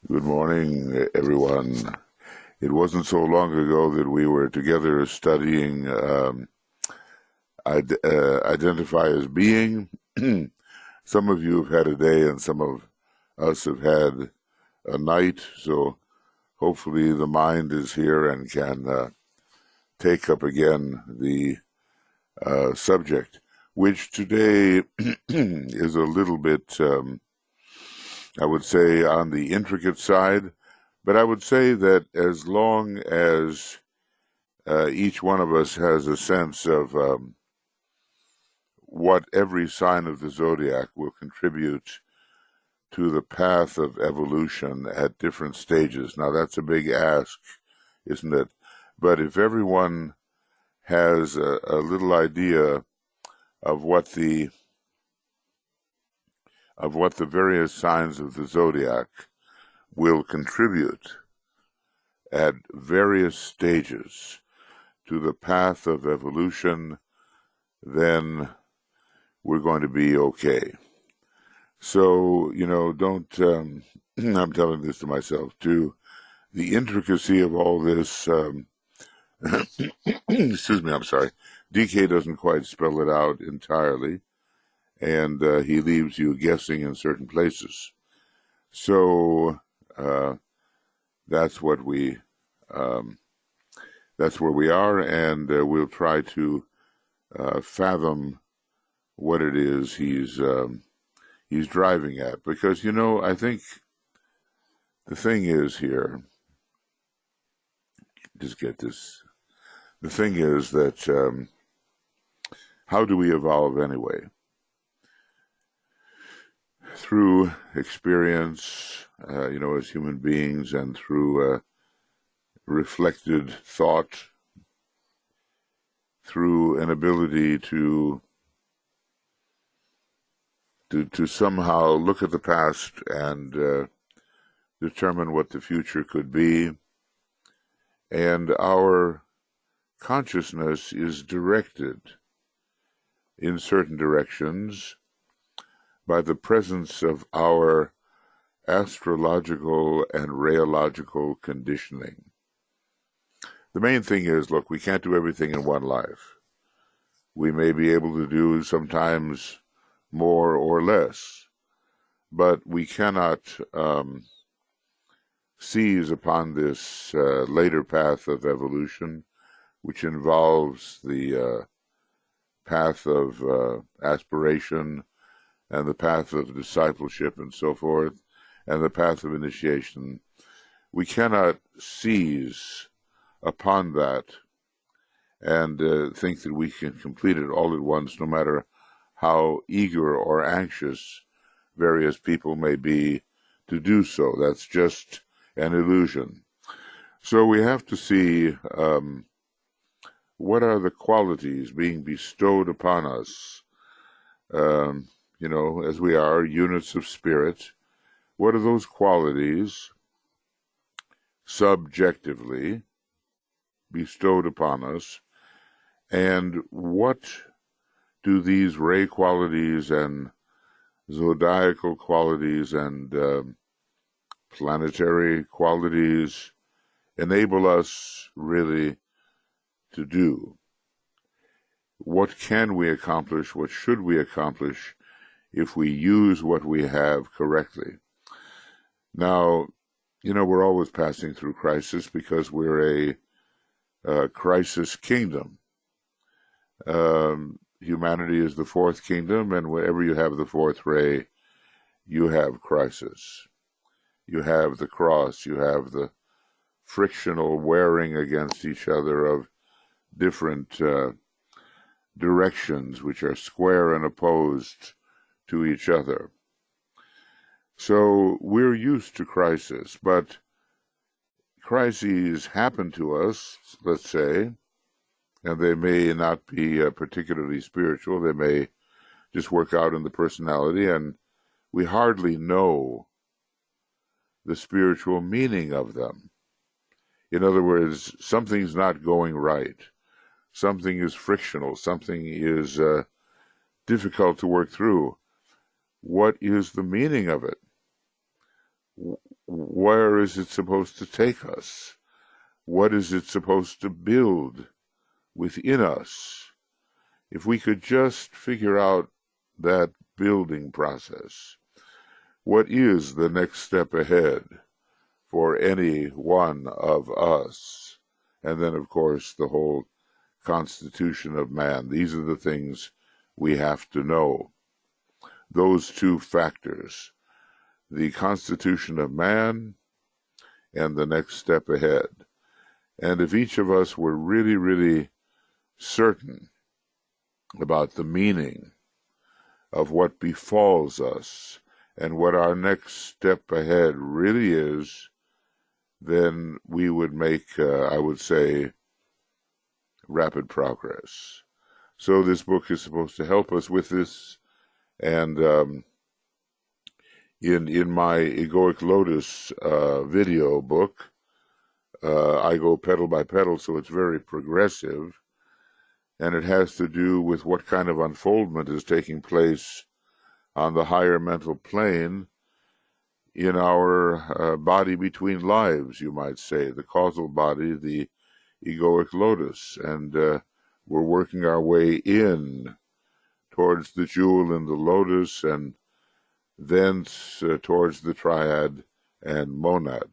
Good morning, everyone. It wasn't so long ago that we were together studying Identify as Being. Some of you have had a day and some of us have had a night, so hopefully the mind is here and can take up again the subject, which today is a little bit, I would say, on the intricate side. But I would say that as long as each one of us has a sense of what every sign of the zodiac will contribute to the path of evolution at different stages. Now, that's a big ask, isn't it? But if everyone has a little idea of what the various signs of the zodiac will contribute at various stages to the path of evolution, then we're going to be okay. So, don't, I'm telling this to myself too, the intricacy of all this, excuse me, I'm sorry, DK doesn't quite spell it out entirely, and he leaves you guessing in certain places. So, that's what that's where we are, and we'll try to fathom what it is he's driving at. Because I think the thing is here. Just get this. The thing is that how do we evolve anyway? Through experience, as human beings, and through reflected thought, through an ability to somehow look at the past and determine what the future could be. And our consciousness is directed in certain directions by the presence of our astrological and rayological conditioning. The main thing is, look, we can't do everything in one life. We may be able to do sometimes more or less, but we cannot seize upon this later path of evolution, which involves the path of aspiration and the path of discipleship and so forth, and the path of initiation. We cannot seize upon that and think that we can complete it all at once, no matter how eager or anxious various people may be to do so. That's just an illusion. So we have to see what are the qualities being bestowed upon us, as we are units of spirit. What are those qualities subjectively bestowed upon us, and what do these ray qualities and zodiacal qualities and planetary qualities enable us really to do? What can we accomplish? What should we accomplish if we use what we have correctly? Now, we're always passing through crisis because we're a crisis kingdom. Humanity is the fourth kingdom, and wherever you have the fourth ray, you have crisis. You have the cross, you have the frictional wearing against each other of different directions which are square and opposed to each other. So we're used to crisis, but crises happen to us, let's say, and they may not be particularly spiritual. They may just work out in the personality, and we hardly know the spiritual meaning of them. In other words, something's not going right. Something is frictional. Something is difficult to work through. What is the meaning of it? where is it supposed to take us? What is it supposed to build within us? If we could just figure out that building process, what is the next step ahead for any one of us? And then, of course, the whole constitution of man. These are the things we have to know. Those two factors, the constitution of man and the next step ahead. And if each of us were really, really certain about the meaning of what befalls us and what our next step ahead really is, then we would make, I would say, rapid progress. So this book is supposed to help us with this. And in my Egoic Lotus video book, I go petal by petal, so it's very progressive. And it has to do with what kind of unfoldment is taking place on the higher mental plane in our body between lives, you might say, the causal body, the egoic lotus. And we're working our way in towards the jewel in the lotus and thence towards the triad and monad.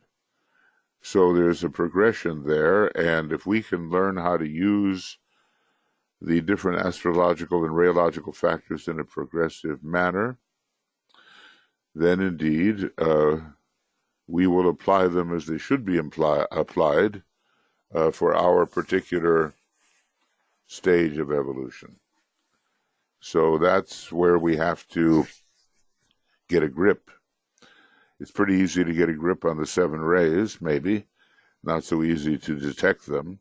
So there's a progression there, and if we can learn how to use the different astrological and rayological factors in a progressive manner, then indeed we will apply them as they should be applied for our particular stage of evolution. So that's where we have to get a grip. It's pretty easy to get a grip on the 7 rays, maybe. Not so easy to detect them.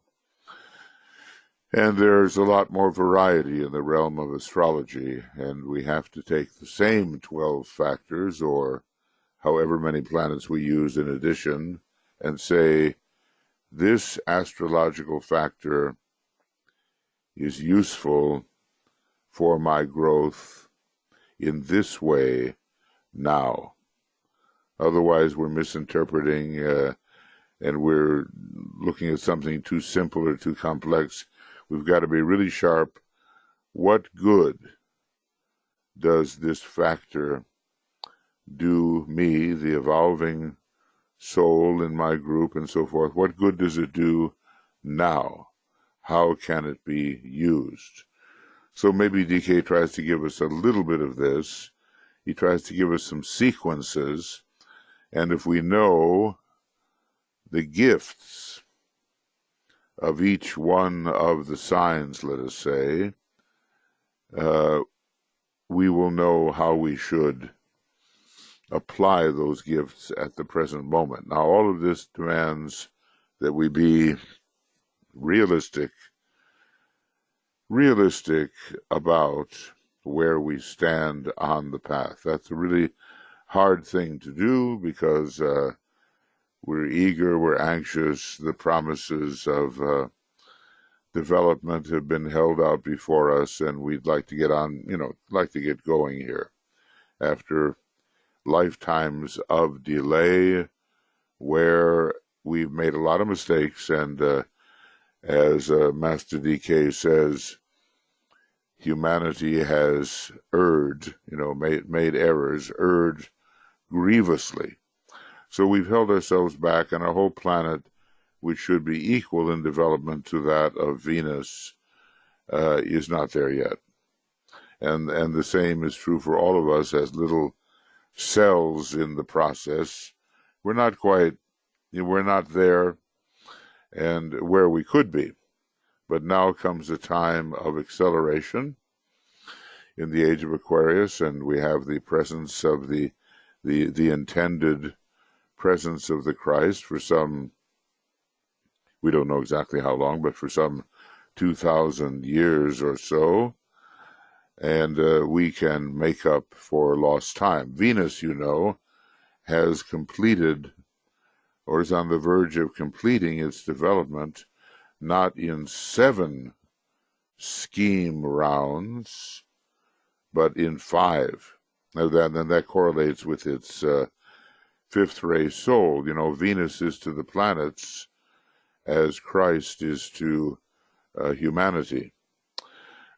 And there's a lot more variety in the realm of astrology, and we have to take the same 12 factors, or however many planets we use in addition, and say, this astrological factor is useful for my growth in this way now. Otherwise, we're misinterpreting and we're looking at something too simple or too complex. We've got to be really sharp. What good does this factor do me, the evolving soul in my group and so forth? What good does it do now? How can it be used? So maybe DK tries to give us a little bit of this. He tries to give us some sequences. And if we know the gifts of each one of the signs, let us say, we will know how we should apply those gifts at the present moment. Now, all of this demands that we be realistic about where we stand on the path. That's a really hard thing to do because we're eager, we're anxious. The promises of development have been held out before us, and we'd like to get on, like to get going here after lifetimes of delay where we've made a lot of mistakes. And as Master DK says, humanity has erred, made errors, erred grievously. So we've held ourselves back, and our whole planet, which should be equal in development to that of Venus, is not there yet. And the same is true for all of us as little cells in the process. We're not there and where we could be. But now comes a time of acceleration in the age of Aquarius, and we have the presence of the intended presence of the Christ for some, we don't know exactly how long, but for some 2,000 years or so, and we can make up for lost time. Venus, has completed, or is on the verge of completing its development, not in 7 scheme rounds, but in 5. Now that correlates with its fifth ray soul. You know, Venus is to the planets as Christ is to humanity.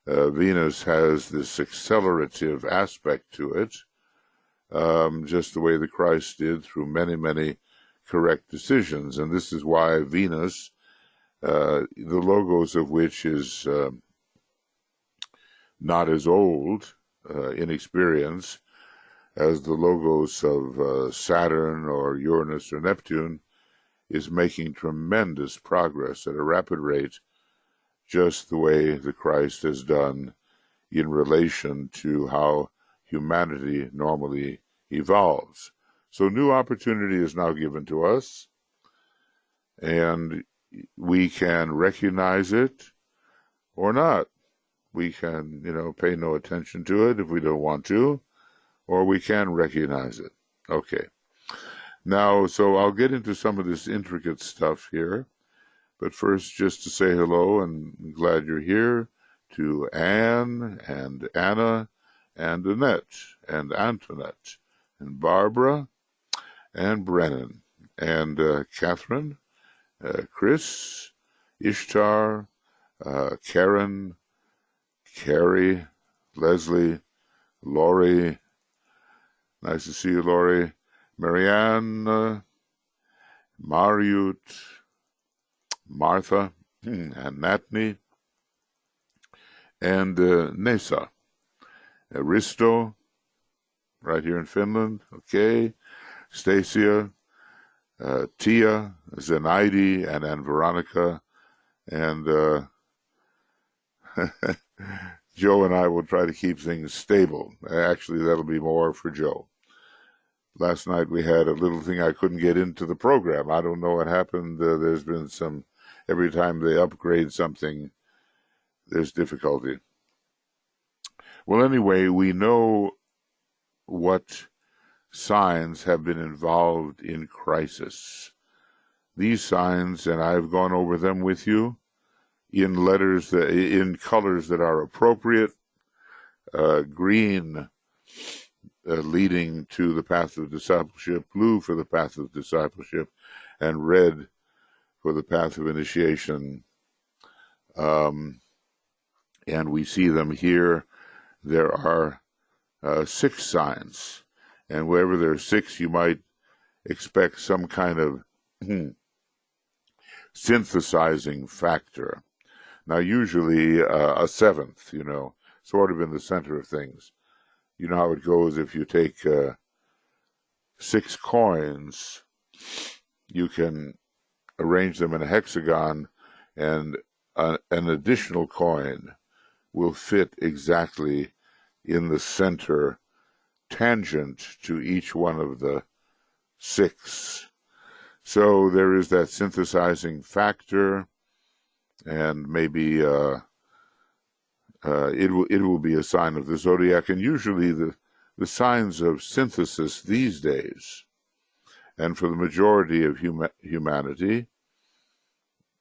Venus has this accelerative aspect to it, just the way that Christ did through many, many correct decisions. And this is why Venus, the logos of which is not as old in experience as the logos of Saturn or Uranus or Neptune, is making tremendous progress at a rapid rate, just the way the Christ has done in relation to how humanity normally evolves. So new opportunity is now given to us, and we can recognize it or not. We can, pay no attention to it if we don't want to, or we can recognize it. Okay. Now, so I'll get into some of this intricate stuff here, but first just to say hello and glad you're here to Anne and Anna and Annette and Antoinette and Barbara and Brennan and Catherine, Chris, Ishtar, Karen, Carrie, Leslie, Laurie, nice to see you, Laurie, Marianne, Mariut, Martha, and Natney, and Nesa, Risto, right here in Finland, okay, Stacia, Tia, Zenaidi, and Veronica, and Joe and I will try to keep things stable. Actually, that'll be more for Joe. Last night we had a little thing I couldn't get into the program. I don't know what happened. There's been some, every time they upgrade something, there's difficulty. Well, anyway, we know what signs have been involved in crisis. These signs, and I've gone over them with you in in colors that are appropriate. Green leading to the path of discipleship, blue for the path of discipleship, and red for the path of initiation. And we see them here. There are 6 signs, and wherever there are 6, you might expect some kind of synthesizing factor. Now, usually a 7th, sort of in the center of things. You know how it goes if you take 6 coins, you can arrange them in a hexagon, and an additional coin will fit exactly in the center, tangent to each one of the 6. So there is that synthesizing factor, and maybe it will be a sign of the zodiac. And usually the signs of synthesis these days, and for the majority of humanity,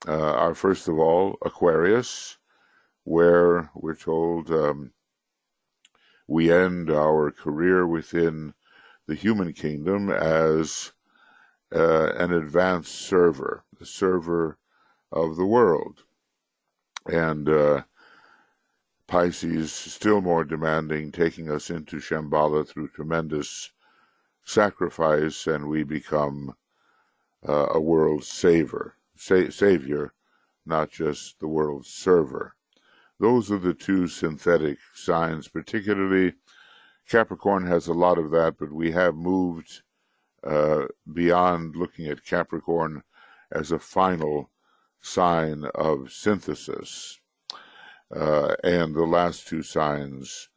are first of all Aquarius, where we're told we end our career within the human kingdom as an advanced server, the server of the world. And Pisces, still more demanding, taking us into Shambhala through tremendous sacrifice, and we become a world savior, not just the world's server. Those are the 2 synthetic signs, particularly. Capricorn has a lot of that, but we have moved beyond looking at Capricorn as a final sign of synthesis. And the last 2 signs,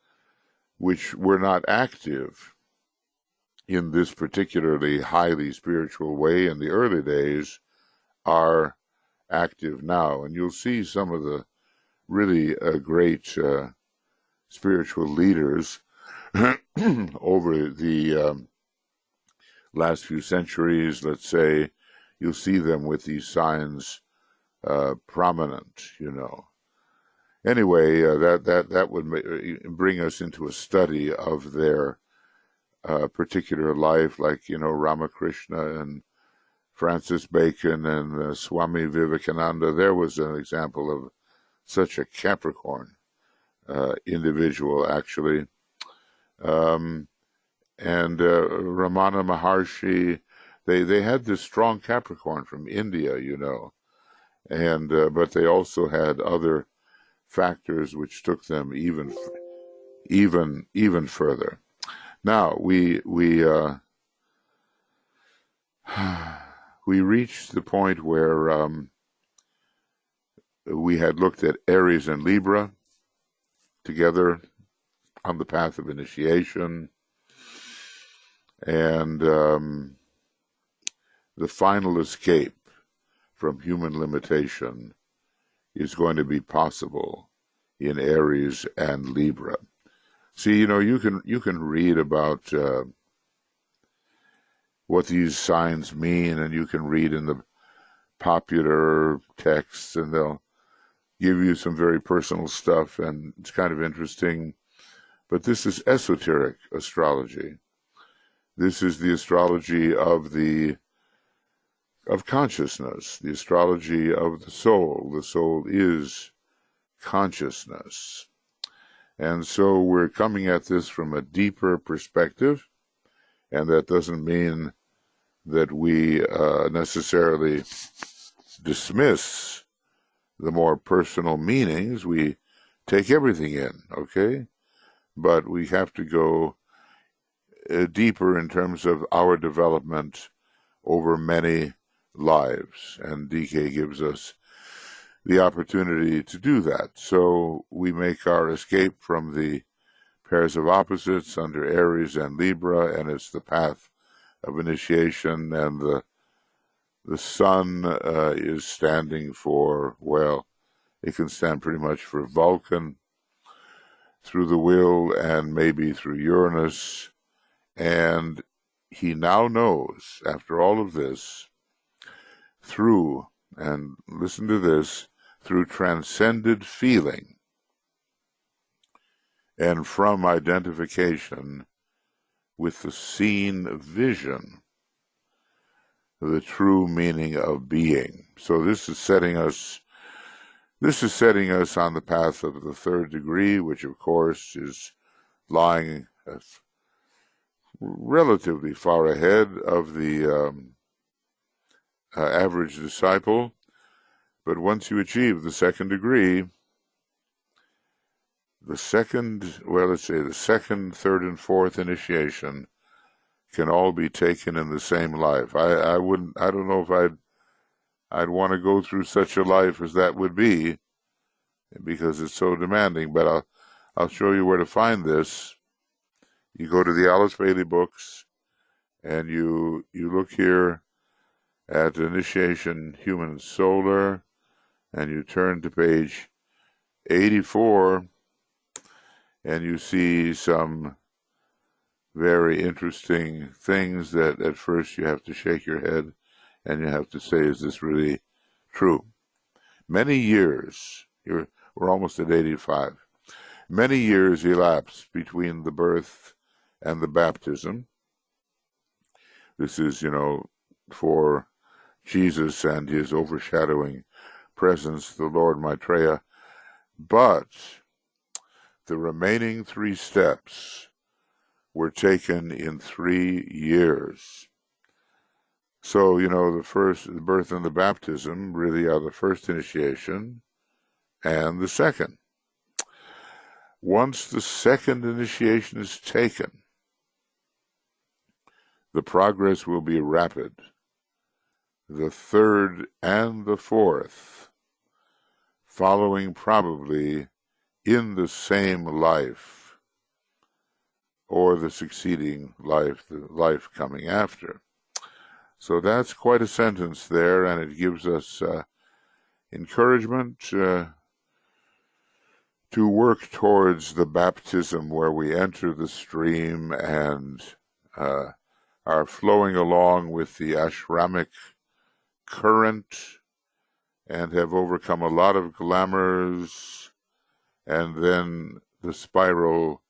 which were not active in this particularly highly spiritual way in the early days, are active now. And you'll see some of the really great spiritual leaders over the last few centuries, let's say. You'll see them with these signs prominent, Anyway, that would bring us into a study of their particular life, like, Ramakrishna and Francis Bacon and Swami Vivekananda. There was an example of such a Capricorn individual, actually. And Ramana Maharshi, they had this strong Capricorn from India, and but they also had other factors which took them even further. Now we reached the point where we had looked at Aries and Libra together on the path of initiation, and the final escape from human limitation is going to be possible in Aries and Libra. See, you can read about what these signs mean, and you can read in the popular texts, and they'll give you some very personal stuff, and it's kind of interesting. But this is esoteric astrology. This is the astrology of consciousness, the astrology of the soul. The soul is consciousness. And so we're coming at this from a deeper perspective, and that doesn't mean that we necessarily dismiss the more personal meanings. We take everything in, okay? But we have to go deeper in terms of our development over many lives, and DK gives us the opportunity to do that. So we make our escape from the pairs of opposites under Aries and Libra, and it's the path of initiation, and the sun is standing for, well, it can stand pretty much for Vulcan through the will, and maybe through Uranus. And he now knows, after all of this, through, and listen to this, through transcended feeling and from identification with the seen vision, the true meaning of being. So this is setting us on the path of the third degree, which of course is lying relatively far ahead of the average disciple. But once you achieve the second degree, the second, third, and fourth initiation can all be taken in the same life. I don't know if I'd want to go through such a life as that would be, because it's so demanding. But I'll show you where to find this. You go to the Alice Bailey books, and you look here at Initiation Human Solar, and you turn to page 84, and you see some very interesting things that at first you have to shake your head, and you have to say, is this really true? Many years, we're almost at 85, many years elapsed between the birth and the baptism. This is, for Jesus and his overshadowing presence, the Lord Maitreya. But the remaining 3 steps were taken in 3 years. So, the birth and the baptism really are the first initiation and the second. Once the second initiation is taken, the progress will be rapid. The third and the fourth, following probably in the same life, or the succeeding life, the life coming after. So that's quite a sentence there, and it gives us encouragement to work towards the baptism, where we enter the stream and are flowing along with the ashramic current and have overcome a lot of glamours, and then the spiral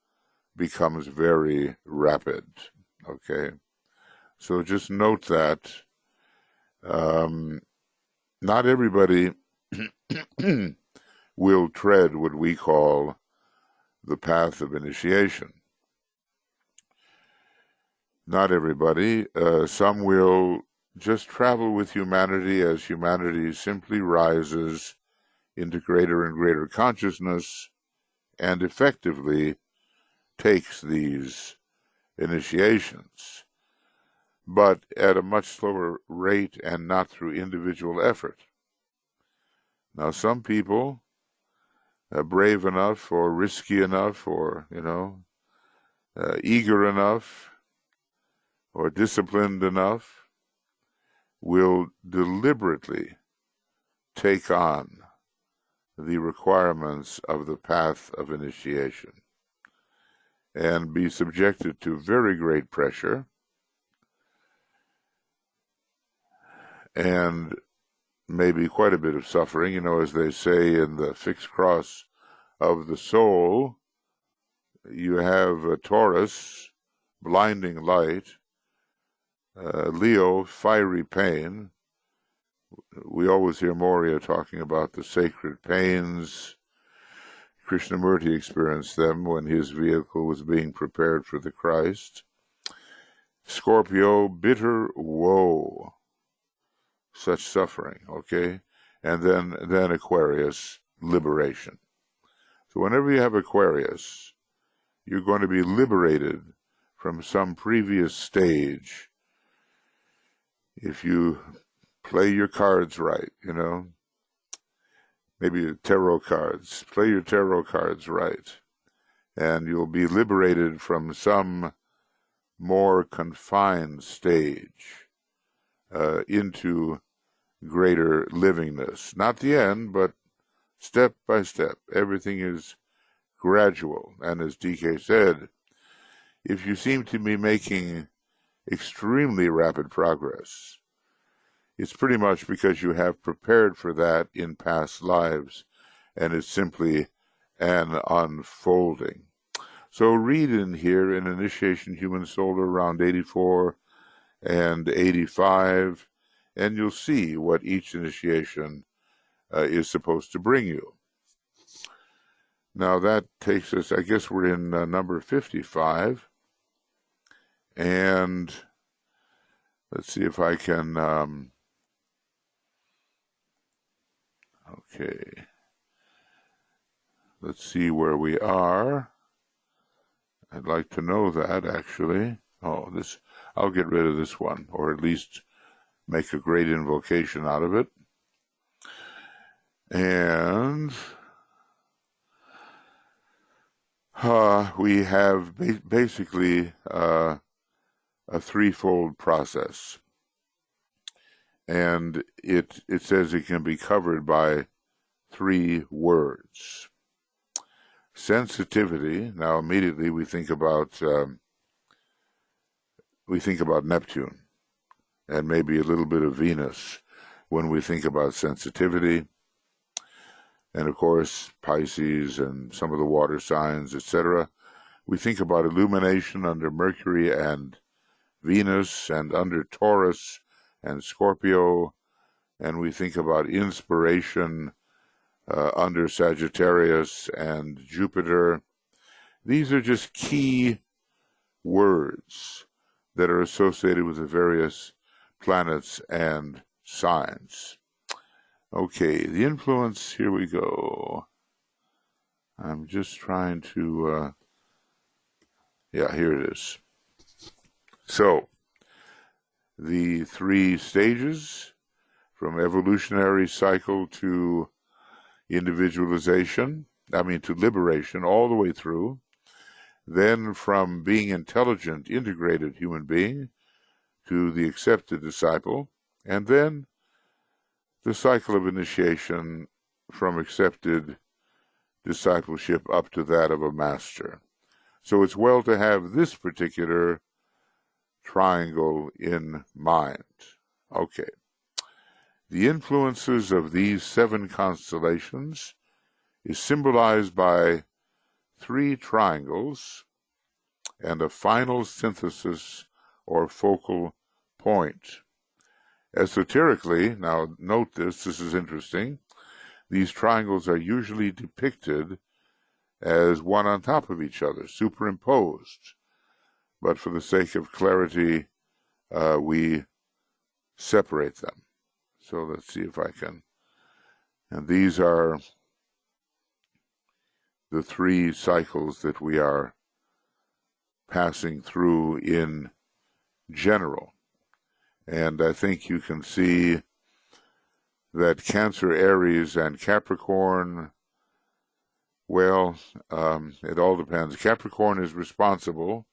becomes very rapid. Okay, so just note that not everybody will tread what we call the path of initiation. Not everybody. Some will just travel with humanity as humanity simply rises into greater and greater consciousness and effectively takes these initiations, but at a much slower rate and not through individual effort. Now, some people are brave enough or risky enough or, eager enough or disciplined enough will deliberately take on the requirements of the path of initiation and be subjected to very great pressure and maybe quite a bit of suffering. As they say in the fixed cross of the soul, you have a Taurus, blinding light, Leo, fiery pain. We always hear Moria talking about the sacred pains. Krishnamurti experienced them when his vehicle was being prepared for the Christ. Scorpio, bitter woe, such suffering, okay? And then Aquarius, liberation. So whenever you have Aquarius, you're going to be liberated from some previous stage if you play your cards right, maybe tarot cards. Play your tarot cards right, and you'll be liberated from some more confined stage into greater livingness. Not the end, but step by step. Everything is gradual. And as DK said, if you seem to be making extremely rapid progress, it's pretty much because you have prepared for that in past lives, and it's simply an unfolding. So read in here in Initiation Human Solar around 84 and 85, and you'll see what each initiation is supposed to bring you. Now that takes us, I guess we're in number 55, and let's see if I can, okay, let's see where we are. I'd like to know that, actually. Oh, I'll get rid of this one, or at least make a great invocation out of it. And we have basically a threefold process. And it says it can be covered by 3 words. Sensitivity. Now immediately we think about Neptune and maybe a little bit of Venus when we think about sensitivity. And of course Pisces and some of the water signs, etc. We think about illumination under Mercury and Venus and under Taurus and Scorpio, and we think about inspiration under Sagittarius and Jupiter. These are just key words that are associated with the various planets and signs. Okay, the influence, here we go. I'm just trying to, here it is. So, the 3 stages, from evolutionary cycle to individualization, to liberation, all the way through. Then from being intelligent, integrated human being to the accepted disciple, and then the cycle of initiation from accepted discipleship up to that of a master. So it's well to have this particular triangle in mind. Okay. The influences of these 7 constellations is symbolized by 3 triangles and a final synthesis or focal point. Esoterically, now note this is interesting, these triangles are usually depicted as one on top of each other, superimposed. But for the sake of clarity, we separate them. So let's see if I can. And these are the three cycles that we are passing through in general. And I think you can see that Cancer, Aries, and Capricorn, well, it all depends. Capricorn is responsible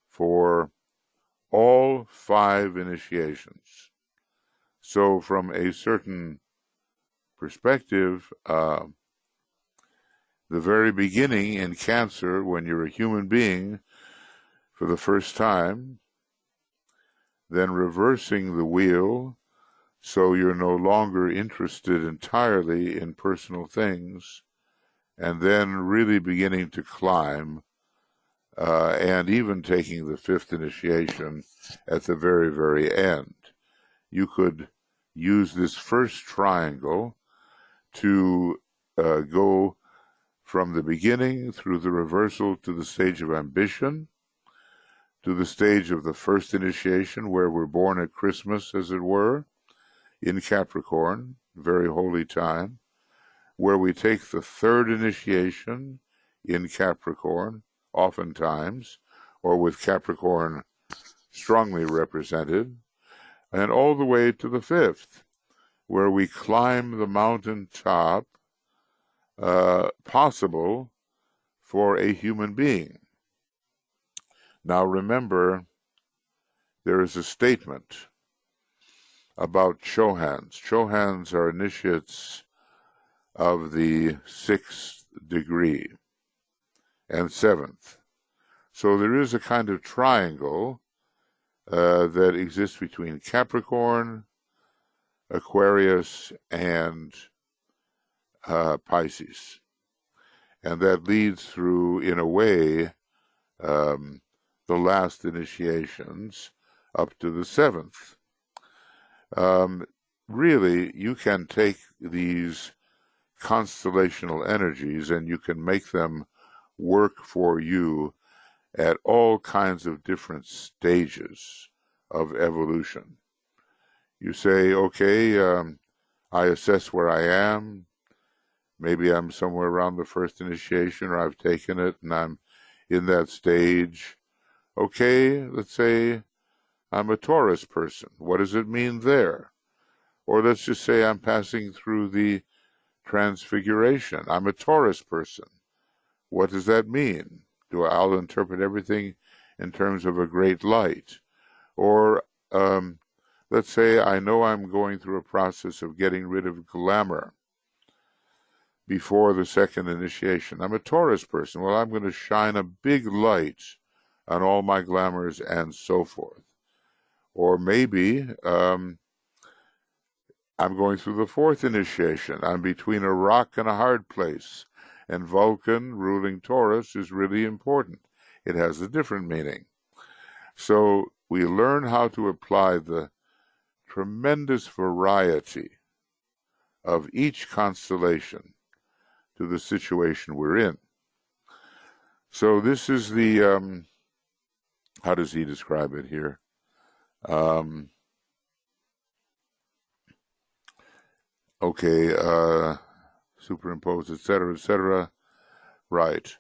for all 5 initiations. So from a certain perspective, the very beginning in Cancer, when you're a human being for the first time, then reversing the wheel so you're no longer interested entirely in personal things, and then really beginning to climb, and even taking the 5th initiation at the very, very end. You could use this first triangle to go from the beginning through the reversal to the stage of ambition, to the stage of the 1st initiation, where we're born at Christmas, as it were, in Capricorn, very holy time, where we take the 3rd initiation in Capricorn, oftentimes, or with Capricorn strongly represented, and all the way to the 5th, where we climb the mountain top possible for a human being. Now remember, there is a statement about Chohans. Chohans are initiates of the 6th degree and 7th. So there is a kind of triangle that exists between Capricorn, Aquarius, and Pisces. And that leads through, in a way, the last initiations up to the 7th. Really, you can take these constellational energies and you can make them work for you at all kinds of different stages of evolution. You say, okay, I assess where I am. Maybe I'm somewhere around the 1st initiation, or I've taken it and I'm in that stage. Okay, let's say I'm a Taurus person. What does it mean there? Or let's just say I'm passing through the transfiguration. I'm a Taurus person. What does that mean? I'll interpret everything in terms of a great light. Or let's say I know I'm going through a process of getting rid of glamour before the 2nd initiation. I'm a Taurus person. Well, I'm going to shine a big light on all my glamours and so forth. Or maybe I'm going through the 4th initiation. I'm between a rock and a hard place. And Vulcan, ruling Taurus, is really important. It has a different meaning. So we learn how to apply the tremendous variety of each constellation to the situation we're in. So this is the, how does he describe it here? Okay, superimposed, etc., etc. Right.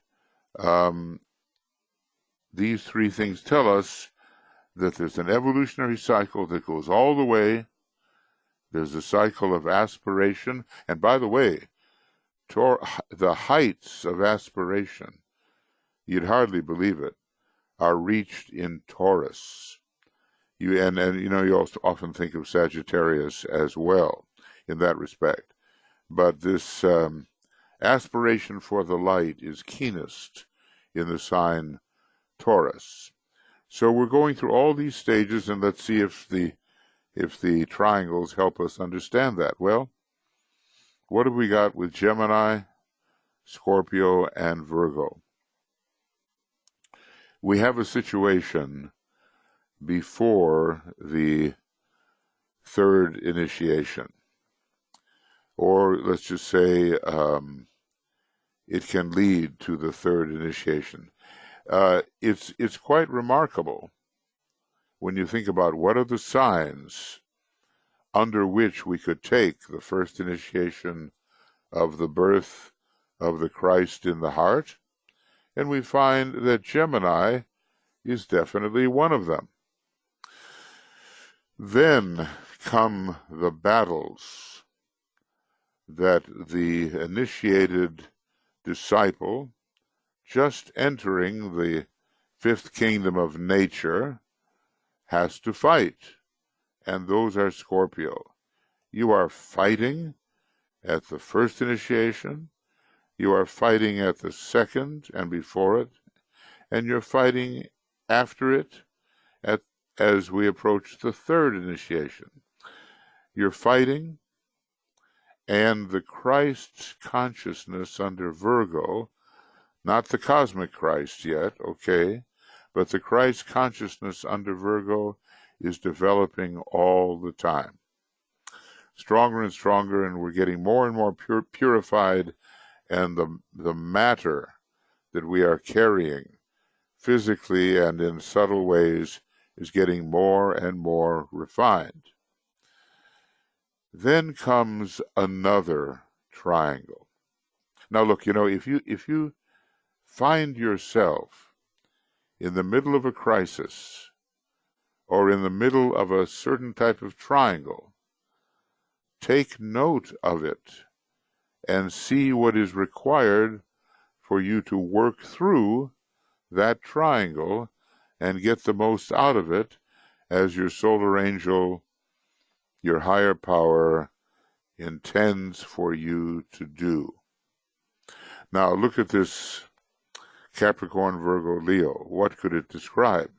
These 3 things tell us that there's an evolutionary cycle that goes all the way. There's a cycle of aspiration. And by the way, the heights of aspiration, you'd hardly believe it, are reached in Taurus. You also often think of Sagittarius as well in that respect. But this aspiration for the light is keenest in the sign Taurus. So we're going through all these stages, and let's see if the triangles help us understand that. Well, what have we got with Gemini, Scorpio, and Virgo? We have a situation before the third initiation. Or let's just say it can lead to the third initiation. It's quite remarkable when you think about what are the signs under which we could take the first initiation of the birth of the Christ in the heart, and we find that Gemini is definitely one of them. Then come the battles that the initiated disciple, just entering the fifth kingdom of nature, has to fight, and those are Scorpio. You are fighting at the first initiation, you are fighting at the second and before it, and you're fighting after it as we approach the third initiation. You're fighting, and the Christ consciousness under Virgo, not the cosmic Christ yet, okay, but the Christ consciousness under Virgo is developing all the time. Stronger and stronger, and we're getting more and more purified, and the matter that we are carrying physically and in subtle ways is getting more and more refined. Then comes another triangle. Now look, if you find yourself in the middle of a crisis or in the middle of a certain type of triangle, take note of it and see what is required for you to work through that triangle and get the most out of it as your solar angel, your higher power, intends for you to do. Now look at this Capricorn, Virgo, Leo. What could it describe?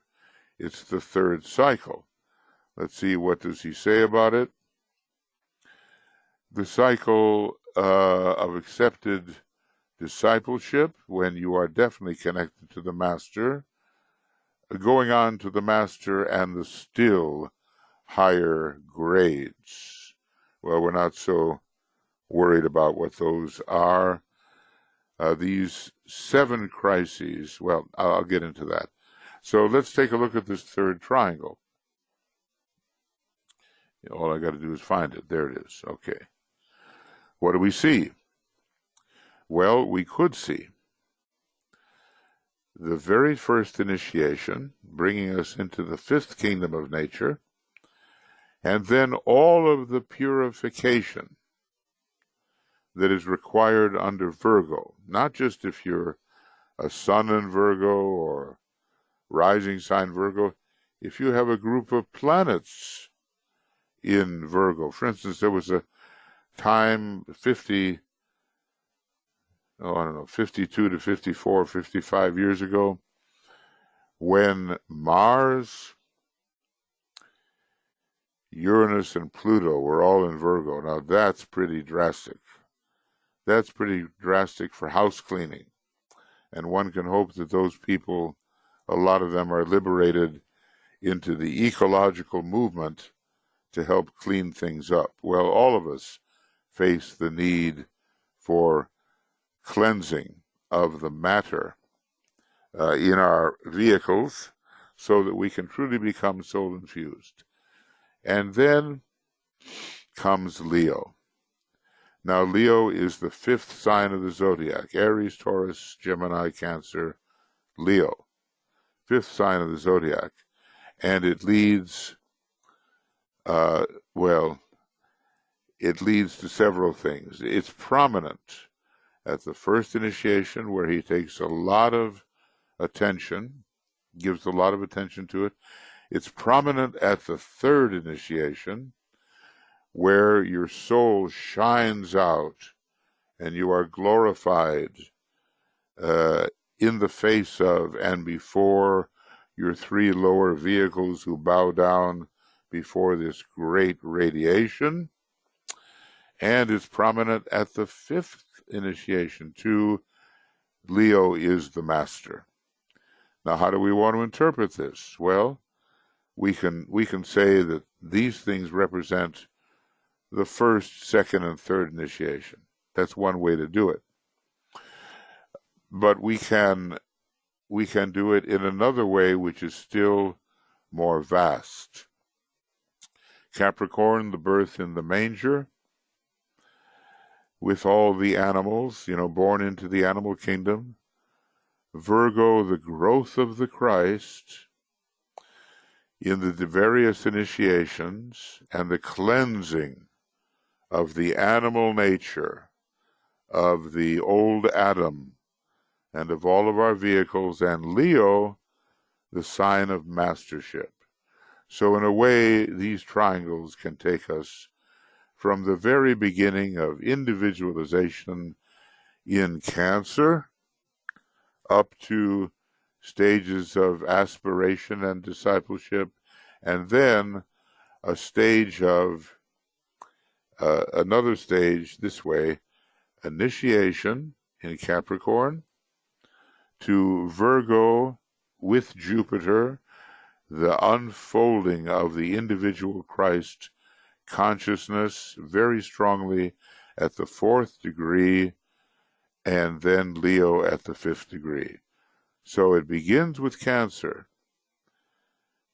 It's the third cycle. Let's see, what does he say about it? The cycle of accepted discipleship, when you are definitely connected to the master, going on to the master and the still higher grades. Well, we're not so worried about what those are. These 7 crises, well, I'll get into that. So let's take a look at this third triangle. All I got to do is find it. There it is. Okay. What do we see? Well, we could see the very first initiation, bringing us into the fifth kingdom of nature, and then all of the purification that is required under Virgo, not just if you're a sun in Virgo or rising sign Virgo, if you have a group of planets in Virgo. For instance, there was a time 52 to 54, 55 years ago, when Mars, Uranus, and Pluto were all in Virgo. Now that's pretty drastic. That's pretty drastic for house cleaning. And one can hope that those people, a lot of them, are liberated into the ecological movement to help clean things up. Well, all of us face the need for cleansing of the matter in our vehicles so that we can truly become soul infused. And then comes Leo. Now, Leo is the 5th sign of the zodiac. Aries, Taurus, Gemini, Cancer, Leo. 5th sign of the zodiac. And it leads, it leads to several things. It's prominent at the first initiation, where he takes a lot of attention, gives a lot of attention to it. It's prominent at the third initiation, where your soul shines out and you are glorified in the face of and before your 3 lower vehicles who bow down before this great radiation. And it's prominent at the 5th initiation too. Leo is the master. Now, how do we want to interpret this? Well, we can say that these things represent the first, second, and third initiation. That's one way to do it. But we can do it in another way, which is still more vast. Capricorn, the birth in the manger, with all the animals, born into the animal kingdom. Virgo, the growth of the Christ in the various initiations and the cleansing of the animal nature, of the old Adam, and of all of our vehicles, and Leo, the sign of mastership. So in a way, these triangles can take us from the very beginning of individualization in Cancer up to stages of aspiration and discipleship, and then a stage of another stage this way, initiation in Capricorn, to Virgo with Jupiter, the unfolding of the individual Christ consciousness very strongly at the 4th degree, and then Leo at the 5th degree. So it begins with Cancer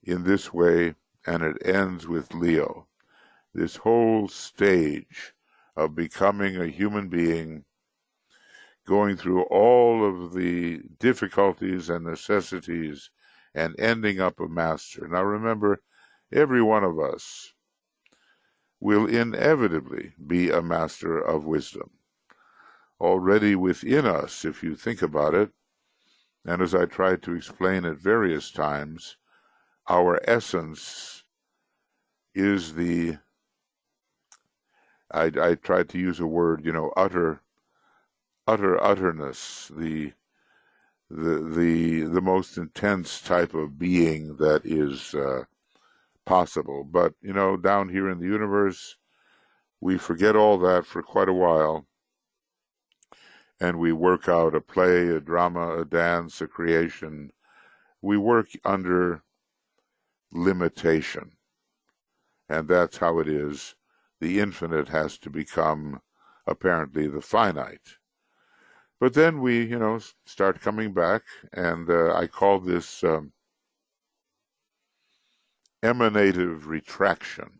in this way, and it ends with Leo. This whole stage of becoming a human being, going through all of the difficulties and necessities, and ending up a master. Now remember, every one of us will inevitably be a master of wisdom. Already within us, if you think about it, and as I tried to explain at various times, our essence is the, I tried to use a word, utterness, the most intense type of being that is possible. But, down here in the universe, we forget all that for quite a while, and we work out a play, a drama, a dance, a creation. We work under limitation, and that's how it is. The infinite has to become, apparently, the finite. But then we, start coming back, and I call this emanative retraction.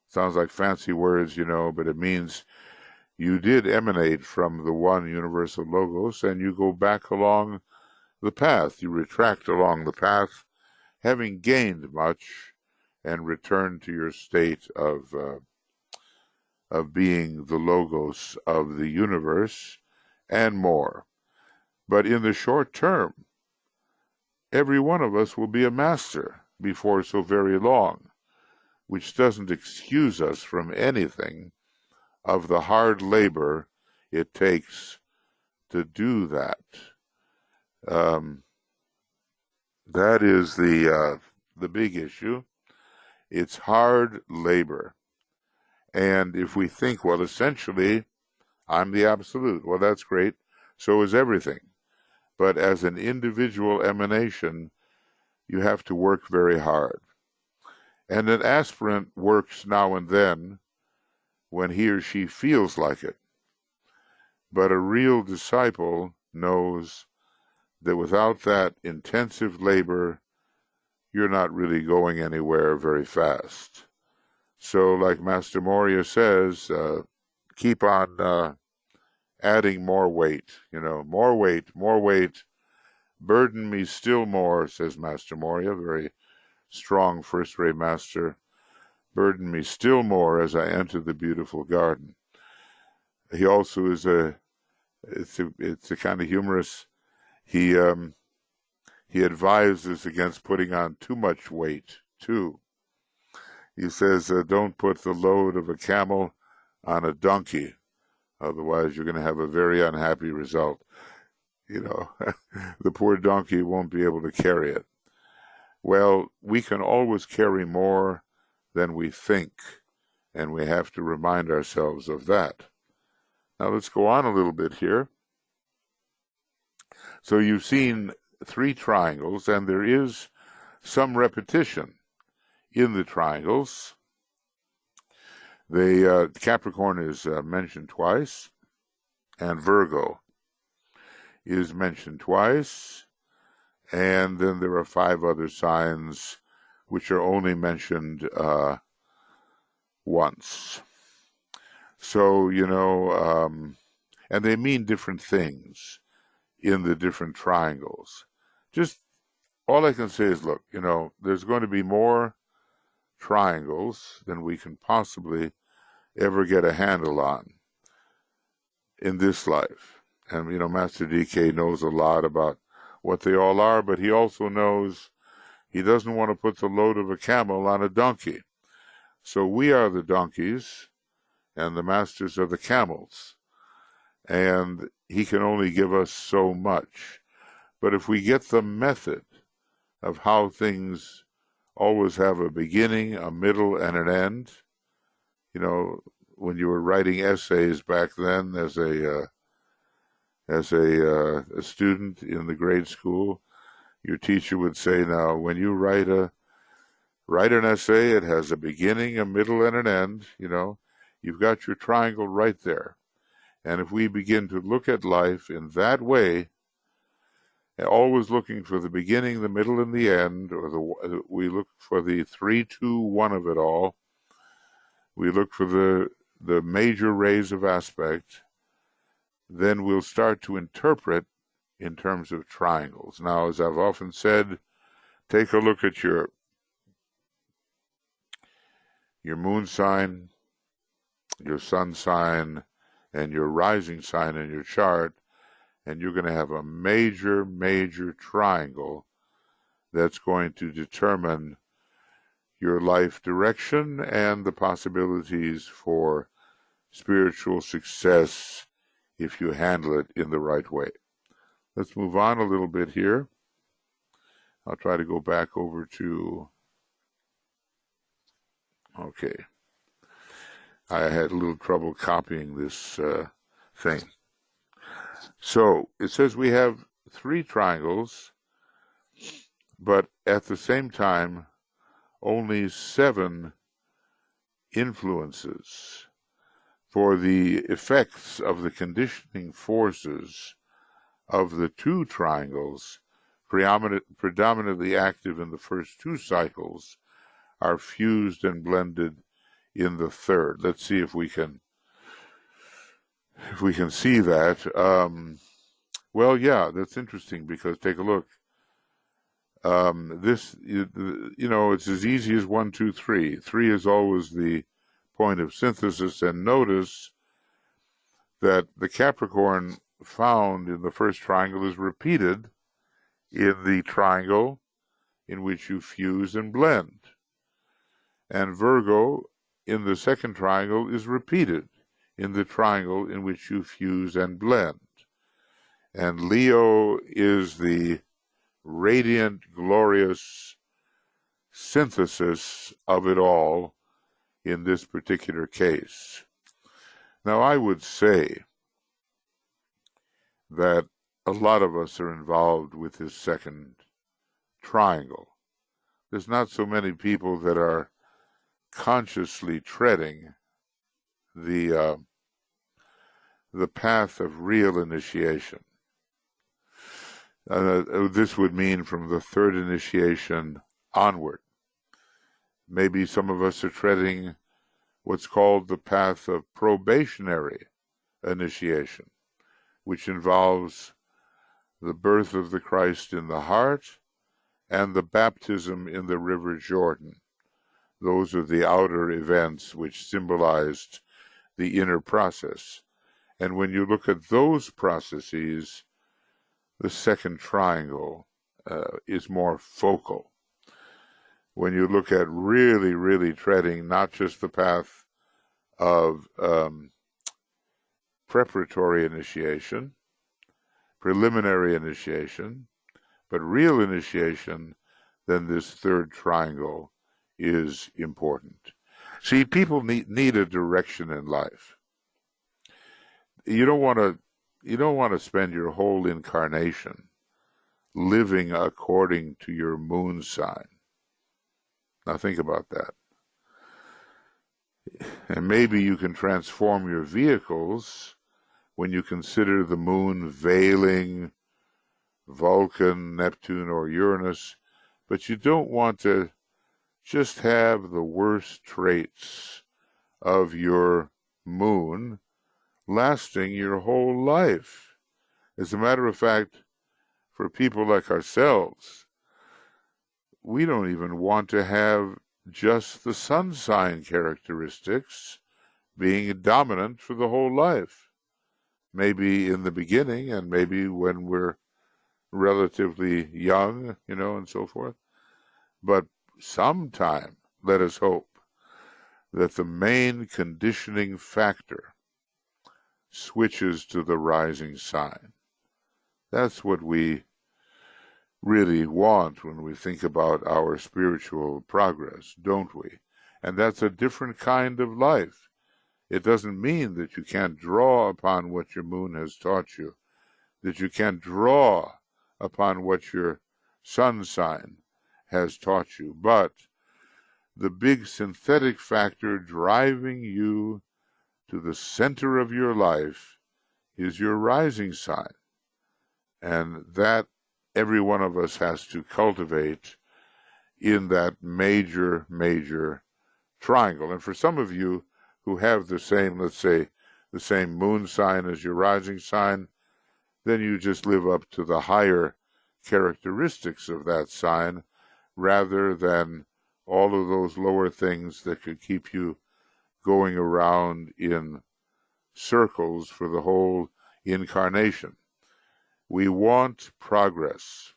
Sounds like fancy words, but it means you did emanate from the one universal logos, and you go back along the path. You retract along the path, having gained much, and return to your state of being the logos of the universe, and more. But in the short term, every one of us will be a master before so very long, which doesn't excuse us from anything of the hard labor it takes to do that. That is the big issue. It's hard labor. And if we think, well, essentially, I'm the absolute, well, that's great. So is everything. But as an individual emanation, you have to work very hard. And an aspirant works now and then when he or she feels like it. But a real disciple knows that without that intensive labor, you're not really going anywhere very fast. So like Master Moria says, keep on adding more weight, more weight. Burden me still more, says Master Moria, very strong first-rate master. Burden me still more as I enter the beautiful garden. He also is it's a kind of humorous. He advises against putting on too much weight too. He says, don't put the load of a camel on a donkey, otherwise you're going to have a very unhappy result. The poor donkey won't be able to carry it. Well, we can always carry more than we think, and we have to remind ourselves of that. Now let's go on a little bit here. So you've seen 3 triangles, and there is some repetition in the triangles. Capricorn is mentioned twice, and Virgo is mentioned twice, and then there are 5 other signs which are only mentioned once. So, and they mean different things in the different triangles. Just all I can say is, look, there's going to be more triangles than we can possibly ever get a handle on in this life. And, Master DK knows a lot about what they all are, but he also knows he doesn't want to put the load of a camel on a donkey. So we are the donkeys, and the masters are the camels. And he can only give us so much. But if we get the method of how things always have a beginning, a middle, and an end, when you were writing essays back then as a student in the grade school, your teacher would say, now, when you write an essay, it has a beginning, a middle, and an end. You've got your triangle right there. And if we begin to look at life in that way, always looking for the beginning, the middle, and the end, or we look for the 3, 2, 1 of it all. We look for the major rays of aspect. Then we'll start to interpret in terms of triangles. Now, as I've often said, take a look at your moon sign, your sun sign, and your rising sign in your chart, and you're going to have a major, major triangle that's going to determine your life direction and the possibilities for spiritual success if you handle it in the right way. Let's move on a little bit here. I'll try to go back over to... Okay. I had a little trouble copying this thing. So it says we have 3 triangles, but at the same time, only 7 influences for the effects of the conditioning forces of the 2 triangles, predominantly active in the first 2 cycles, are fused and blended in the 3rd. Let's see if we can see that. Well, yeah, that's interesting, because take a look. This, it's as easy as 1, 2, 3. 3 is always the point of synthesis, and notice that the Capricorn found in the first triangle is repeated in the triangle in which you fuse and blend. And Virgo in the second triangle is repeated in the triangle in which you fuse and blend. And Leo is the radiant, glorious synthesis of it all in this particular case. Now, I would say that a lot of us are involved with this second triangle. There's not so many people that are consciously treading the path of real initiation. This would mean from the 3rd initiation onward. Maybe some of us are treading what's called the path of probationary initiation, which involves the birth of the Christ in the heart and the baptism in the River Jordan. Those are the outer events which symbolized the inner process. And when you look at those processes, the second triangle is more focal. When you look at really, really treading not just the path of preparatory initiation, preliminary initiation, but real initiation, then this 3rd triangle is important. See, people need a direction in life. You don't want to spend your whole incarnation living according to your moon sign. Now think about that. And maybe you can transform your vehicles when you consider the moon veiling Vulcan, Neptune, or Uranus, but you don't want to just have the worst traits of your moon lasting your whole life. As a matter of fact, for people like ourselves, we don't even want to have just the sun sign characteristics being dominant for the whole life. Maybe in the beginning, and maybe when we're relatively young, and so forth. But sometime, let us hope, that the main conditioning factor switches to the rising sign. That's what we really want when we think about our spiritual progress, don't we? And that's a different kind of life. It doesn't mean that you can't draw upon what your moon has taught you, that you can't draw upon what your sun sign has taught you, but the big synthetic factor driving you to the center of your life is your rising sign. And that every one of us has to cultivate in that major, major triangle. And for some of you who have the same, let's say, the same moon sign as your rising sign, then you just live up to the higher characteristics of that sign rather than all of those lower things that could keep you going around in circles for the whole incarnation. We want progress.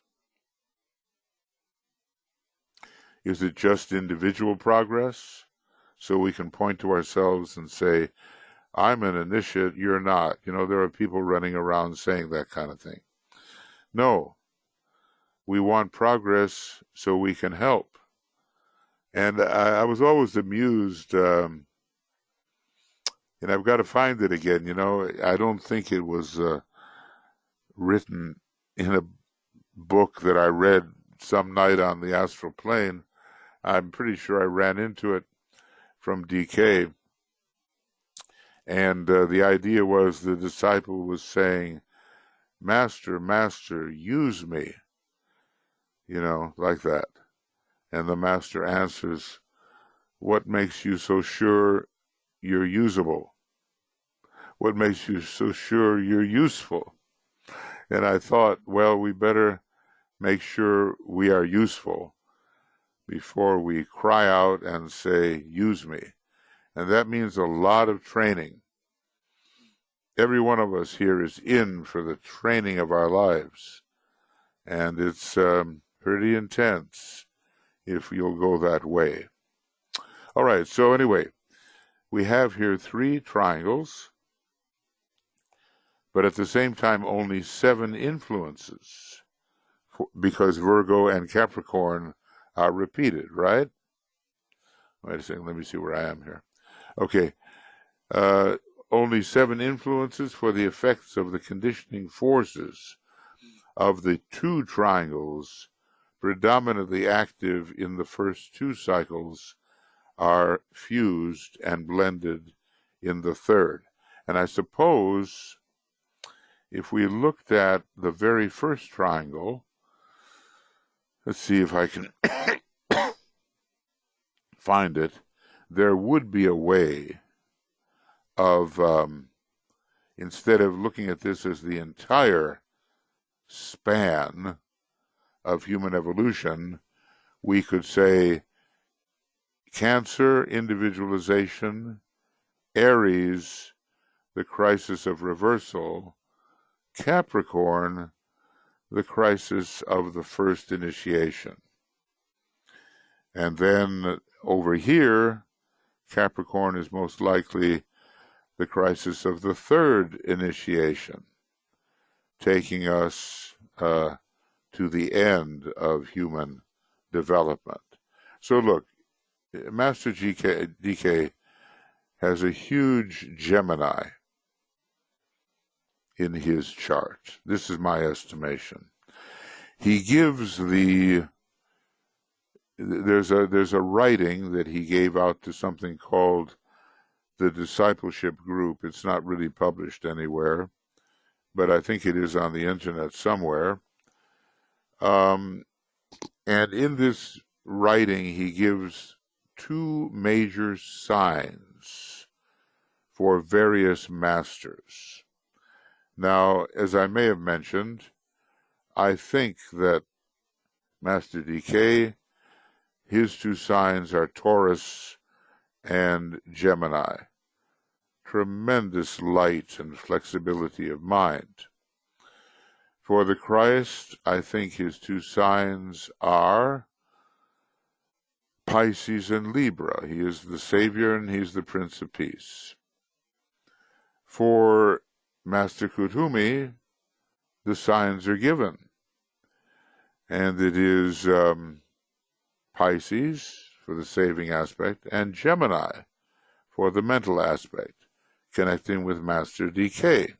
Is it just individual progress? So we can point to ourselves and say, I'm an initiate, you're not. There are people running around saying that kind of thing. No. We want progress so we can help. And I was always amused, and I've got to find it again, I don't think it was written in a book that I read some night on the astral plane. I'm pretty sure I ran into it from DK. And the idea was the disciple was saying, Master, Master, use me. Like that. And the master answers, what makes you so sure you're usable? What makes you so sure you're useful? And I thought, well, we better make sure we are useful before we cry out and say, use me. And that means a lot of training. Every one of us here is in for the training of our lives. And it's pretty intense if you'll go that way. All right, so anyway, we have here 3 triangles, but at the same time only 7 influences, because Virgo and Capricorn are repeated, right? Wait a second, let me see where I am here. Okay, only 7 influences for the effects of the conditioning forces of the 2 triangles predominantly active in the first 2 cycles are fused and blended in the third. And I suppose if we looked at the very first triangle, let's see if I can find it, there would be a way of, instead of looking at this as the entire span of human evolution, we could say Cancer, individualization; Aries, the crisis of reversal; Capricorn, the crisis of the first initiation. And then over here, Capricorn is most likely the crisis of the third initiation, taking us to the end of human development. So look, Master DK has a huge Gemini in his chart. This is my estimation. he gives there's a writing that he gave out to something called the Discipleship group. It's not really published anywhere, but I think it is on the internet somewhere. And in this writing, he gives two major signs for various masters. Now, as I may have mentioned, I think that Master DK, his two signs are Taurus and Gemini. Tremendous light and flexibility of mind. For the Christ, I think his two signs are Pisces and Libra. He is the Savior and he's the Prince of Peace. For Master Kuthumi, the signs are given. And it is Pisces for the saving aspect and Gemini for the mental aspect, connecting with Master DK.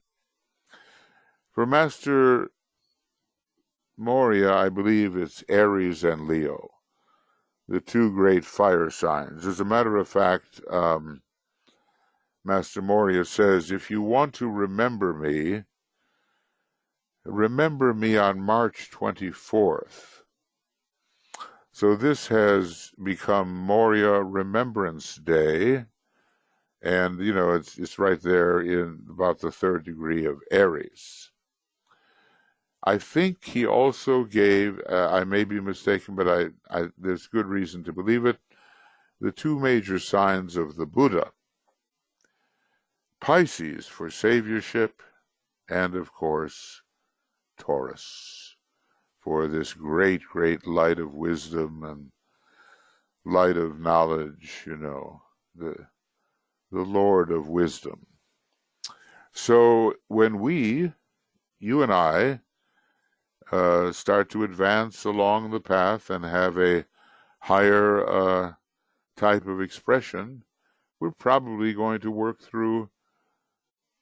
For Master Moria, I believe it's Aries and Leo, the two great fire signs. As a matter of fact, Master Moria says, if you want to remember me on March 24th. So this has become Moria Remembrance Day, and, you know, it's right there in about the 3rd degree of Aries. I think he also gave, I may be mistaken, but there's good reason to believe it, the two major signs of the Buddha. Pisces for saviorship, and of course, Taurus for this great, great light of wisdom and light of knowledge, you know, the Lord of wisdom. So when you and I, start to advance along the path and have a higher type of expression, we're probably going to work through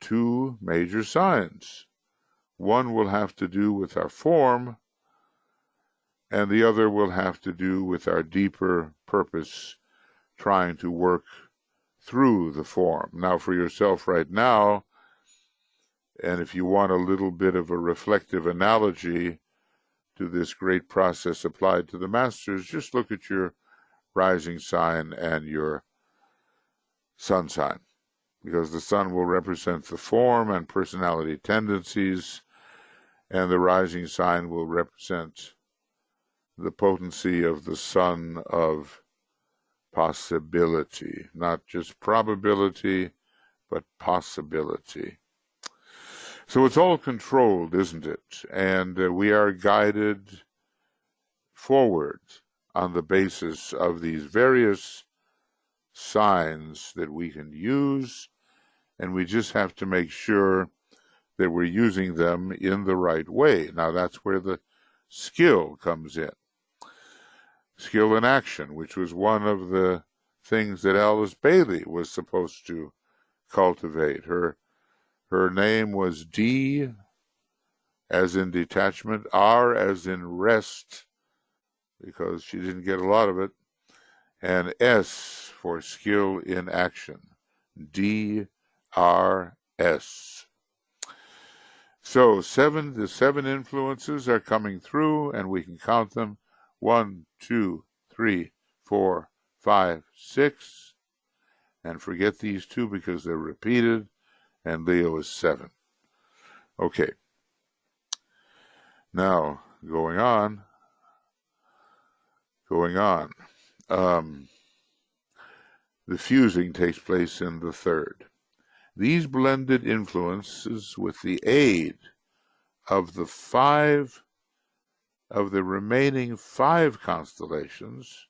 two major signs. One will have to do with our form, and the other will have to do with our deeper purpose, trying to work through the form. Now, for yourself right now, and if you want a little bit of a reflective analogy to this great process applied to the masters, just look at your rising sign and your sun sign, because the sun will represent the form and personality tendencies, and the rising sign will represent the potency of the sun of possibility, not just probability, but possibility. So it's all controlled, isn't it? And we are guided forward on the basis of these various signs that we can use, and we just have to make sure that we're using them in the right way. Now, that's where the skill comes in. Skill in action, which was one of the things that Alice Bailey was supposed to cultivate. Her name was D as in detachment, R as in rest, because she didn't get a lot of it, and S for skill in action. D-R-S. So the seven influences are coming through, and we can count them. 1, 2, 3, 4, 5, 6. And forget these two because they're repeated, and Leo is 7. Okay. Now, going on. The fusing takes place in the 3rd. These blended influences, with the aid of the remaining 5 constellations,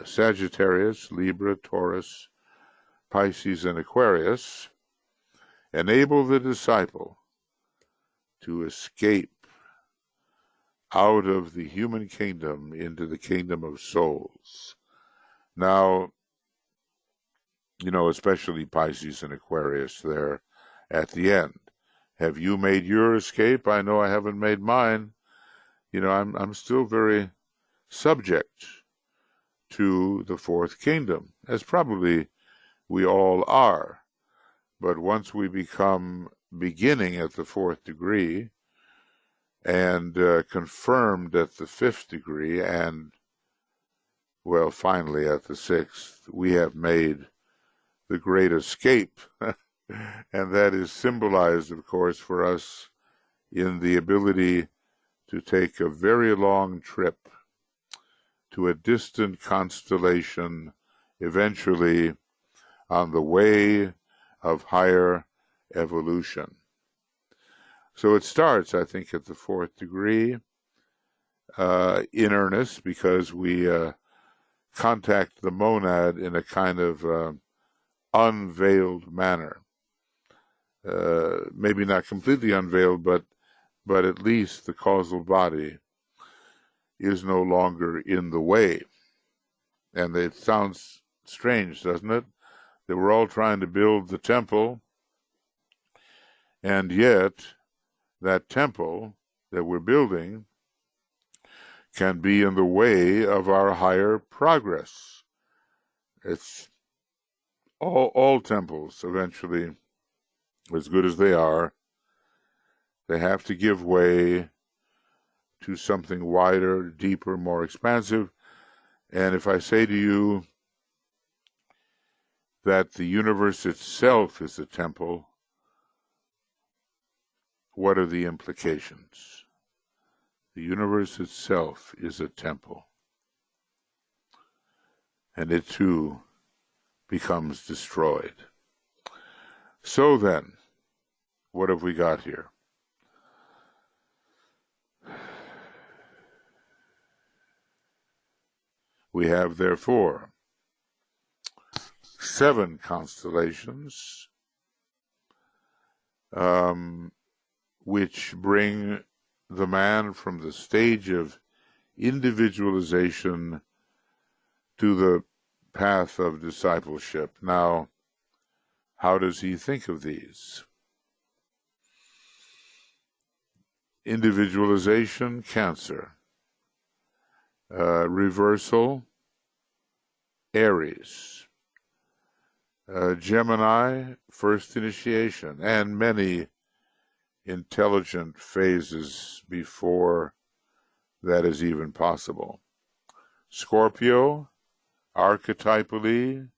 Sagittarius, Libra, Taurus, Pisces, and Aquarius, enable the disciple to escape out of the human kingdom into the kingdom of souls. Now, you know, especially Pisces and Aquarius there at the end. Have you made your escape? I know I haven't made mine. I'm still very subject to the fourth kingdom, as probably we all are. But once we become beginning at the fourth degree and confirmed at the fifth degree and, well, finally at the sixth, we have made the great escape. And that is symbolized, of course, for us in the ability to take a very long trip to a distant constellation, eventually on the way of higher evolution. So it starts, I think, at the fourth degree in earnest, because we contact the monad in a kind of unveiled manner. Maybe not completely unveiled, but at least the causal body is no longer in the way. And it sounds strange, doesn't it? That we're all trying to build the temple, and yet that temple that we're building can be in the way of our higher progress. It's all temples eventually, as good as they are, they have to give way to something wider, deeper, more expansive. And if I say to you that the universe itself is a temple, what are the implications? The universe itself is a temple, and it too becomes destroyed. So then, what have we got here? We have, therefore, 7 constellations, which bring the man from the stage of individualization to the path of discipleship. Now, how does he think of these? Individualization, Cancer. Reversal, Aries. Gemini, first initiation, and many intelligent phases before that is even possible. Scorpio, archetypally,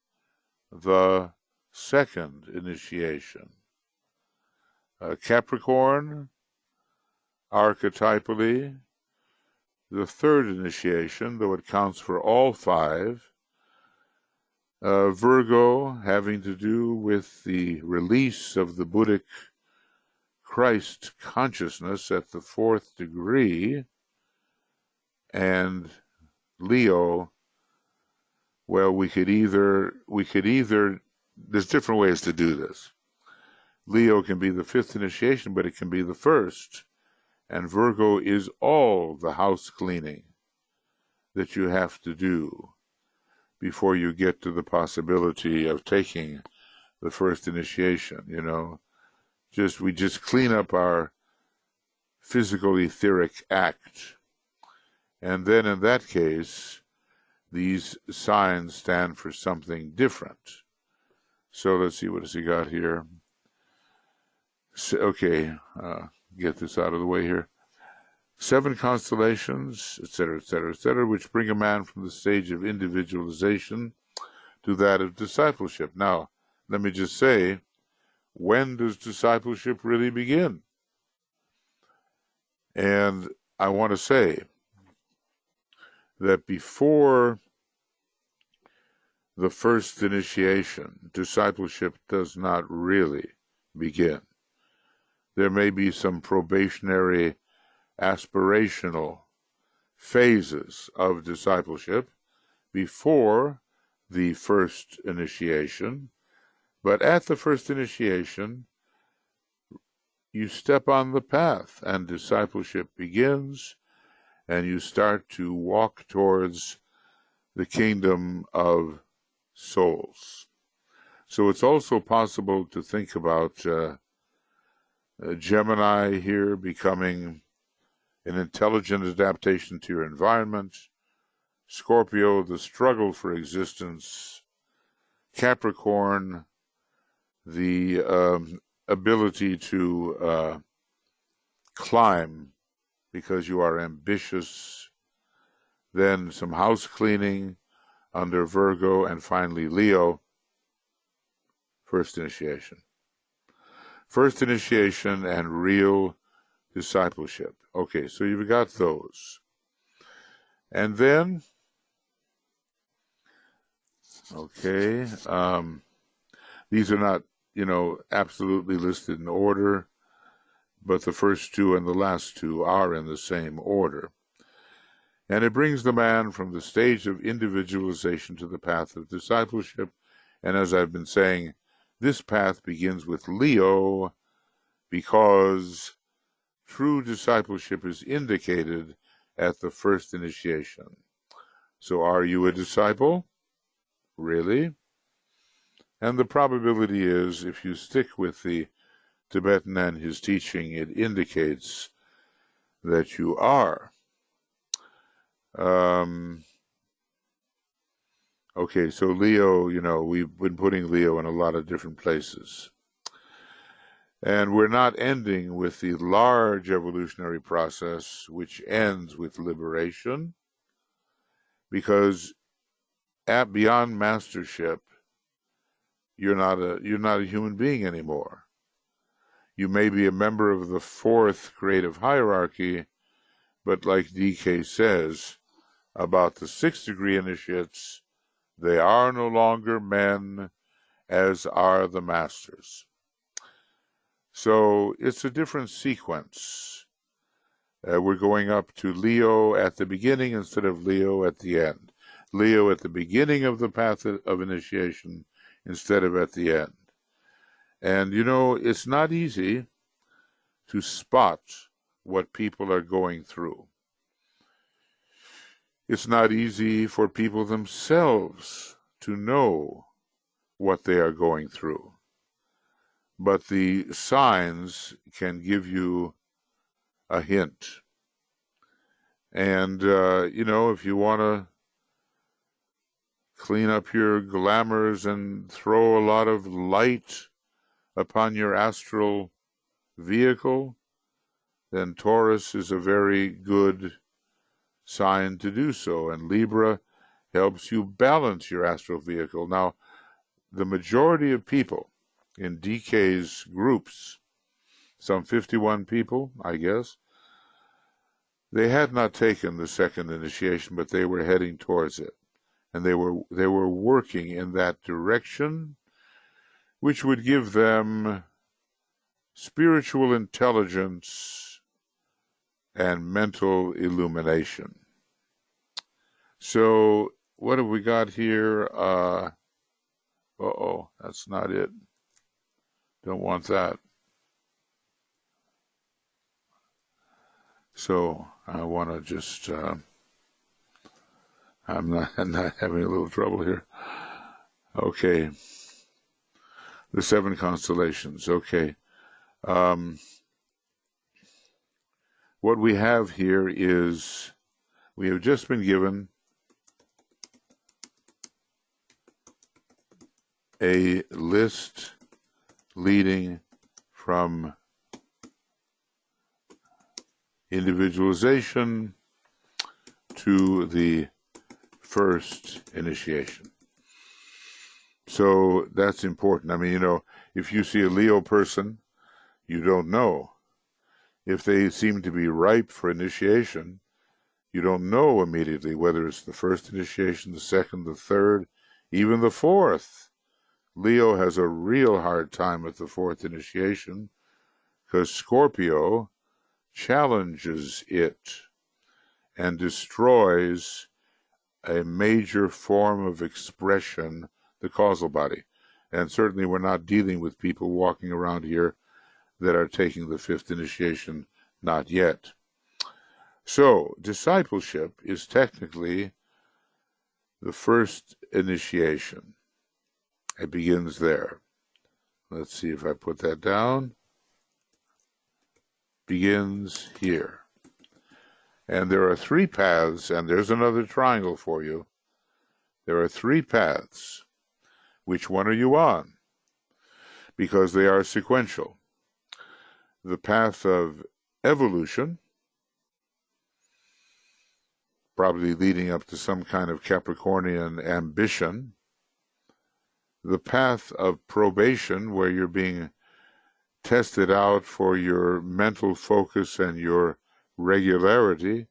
the second initiation. Capricorn, archetypally, the third initiation, though it counts for all 5. Virgo, having to do with the release of the Buddhic Christ consciousness at the 4th degree, and Leo, well, we could either, there's different ways to do this. Leo can be the 5th initiation, but it can be the 1st. And Virgo is all the house cleaning that you have to do before you get to the possibility of taking the 1st initiation, We just clean up our physical etheric act. And then in that case, these signs stand for something different. So let's see, what has he got here? So, okay, get this out of the way here. 7 constellations, etc., etc., etc., which bring a man from the stage of individualization to that of discipleship. Now, let me just say, when does discipleship really begin? And I want to say that before the 1st initiation, discipleship does not really begin. There may be some probationary, aspirational phases of discipleship before the 1st initiation, but at the 1st initiation, you step on the path and discipleship begins, and you start to walk towards the kingdom of souls. So it's also possible to think about Gemini here becoming an intelligent adaptation to your environment. Scorpio, the struggle for existence. Capricorn, the ability to climb because you are ambitious. Then some house cleaning under Virgo, and finally Leo, first initiation. First initiation and real discipleship. Okay, so you've got those. And then, okay, these are not, absolutely listed in order, but the first two and the last two are in the same order. And it brings the man from the stage of individualization to the path of discipleship. And as I've been saying, this path begins with Leo because true discipleship is indicated at the first initiation. So are you a disciple? Really? And the probability is, if you stick with the Tibetan and his teaching, it indicates that you are. Okay, so Leo, we've been putting Leo in a lot of different places. And we're not ending with the large evolutionary process, which ends with liberation, because beyond mastership, you're not a human being anymore. You may be a member of the fourth creative hierarchy, but like DK says about the 6th degree initiates, they are no longer men, as are the masters. So it's a different sequence. We're going up to Leo at the beginning instead of Leo at the end. Leo at the beginning of the path of initiation instead of at the end. And, it's not easy to spot what people are going through. It's not easy for people themselves to know what they are going through. But the signs can give you a hint. And, if you want to clean up your glamours and throw a lot of light upon your astral vehicle, then Taurus is a very good sign to do so. And Libra helps you balance your astral vehicle. Now, the majority of people in DK's groups, some 51 people, I guess, they had not taken the second initiation, but they were heading towards it. And they were working in that direction, which would give them spiritual intelligence and mental illumination. So what have we got here? That's not it. Don't want that. So I want to just, I'm not having a little trouble here. Okay. The 7 constellations. Okay. What we have here is, we have just been given a list leading from individualization to the first initiation. So that's important. I mean, if you see a Leo person, you don't know. If they seem to be ripe for initiation, you don't know immediately whether it's the first initiation, the second, the third, even the fourth. Leo has a real hard time at the fourth initiation because Scorpio challenges it and destroys a major form of expression, the causal body. And certainly we're not dealing with people walking around here that are taking the 5th initiation, not yet. So discipleship is technically the first initiation. It begins there. Let's see if I put that down. Begins here. And there are three paths, and there's another triangle for you. There are three paths. Which one are you on? Because they are sequential. The path of evolution, probably leading up to some kind of Capricornian ambition. The path of probation, where you're being tested out for your mental focus and your regularity,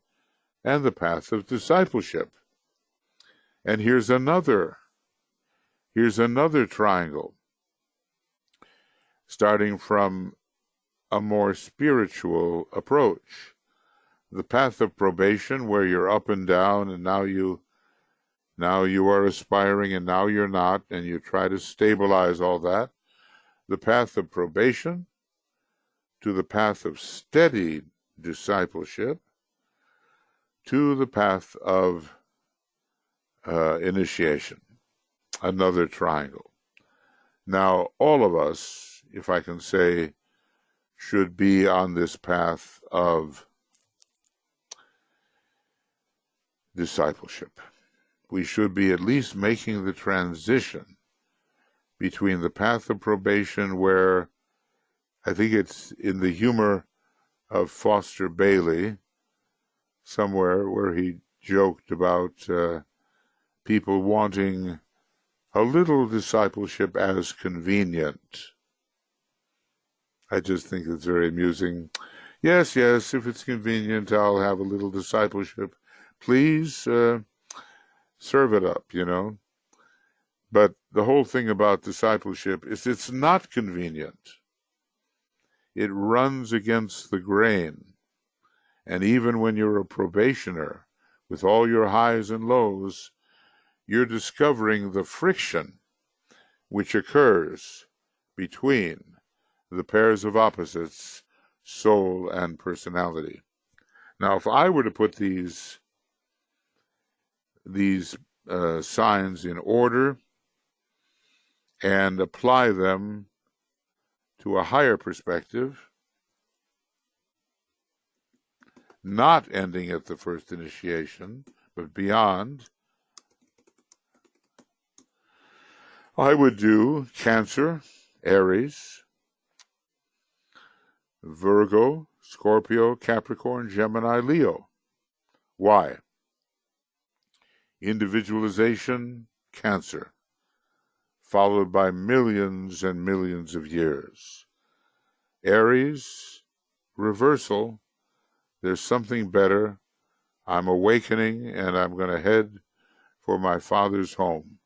and the path of discipleship. And here's another triangle, starting from a more spiritual approach. The path of probation, where you're up and down, and now you are aspiring, and now you're not, and you try to stabilize all that. The path of probation to the path of steady discipleship to the path of initiation, another triangle. Now, all of us, if I can say, should be on this path of discipleship. We should be at least making the transition between the path of probation, where I think it's in the humor of Foster Bailey, somewhere where he joked about people wanting a little discipleship as convenient. I just think it's very amusing. Yes, if it's convenient, I'll have a little discipleship. Please serve it up, But the whole thing about discipleship is it's not convenient. It runs against the grain. And even when you're a probationer, with all your highs and lows, you're discovering the friction which occurs between the pairs of opposites, soul and personality. Now, if I were to put these signs in order and apply them to a higher perspective, not ending at the first initiation, but beyond, I would do Cancer, Aries, Virgo, Scorpio, Capricorn, Gemini, Leo. Why? Individualization, Cancer, followed by millions and millions of years. Aries, reversal, there's something better. I'm awakening, and I'm going to head for my Father's home.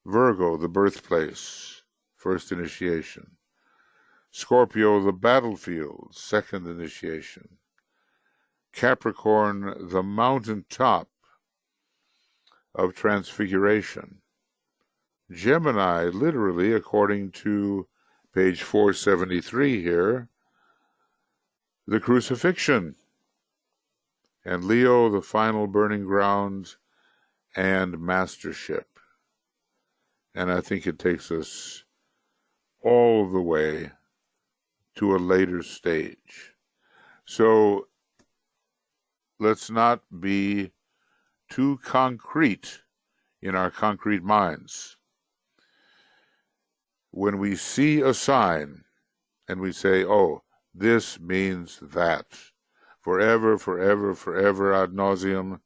Virgo, the birthplace, first initiation. Scorpio, the battlefield, second initiation. Capricorn, the mountaintop of transfiguration. Gemini, literally, according to page 473 here, the crucifixion. And Leo, the final burning ground and mastership. And I think it takes us all the way to a later stage. So let's not be too concrete in our concrete minds. When we see a sign and we say, oh, this means that, forever, forever, forever, ad nauseum.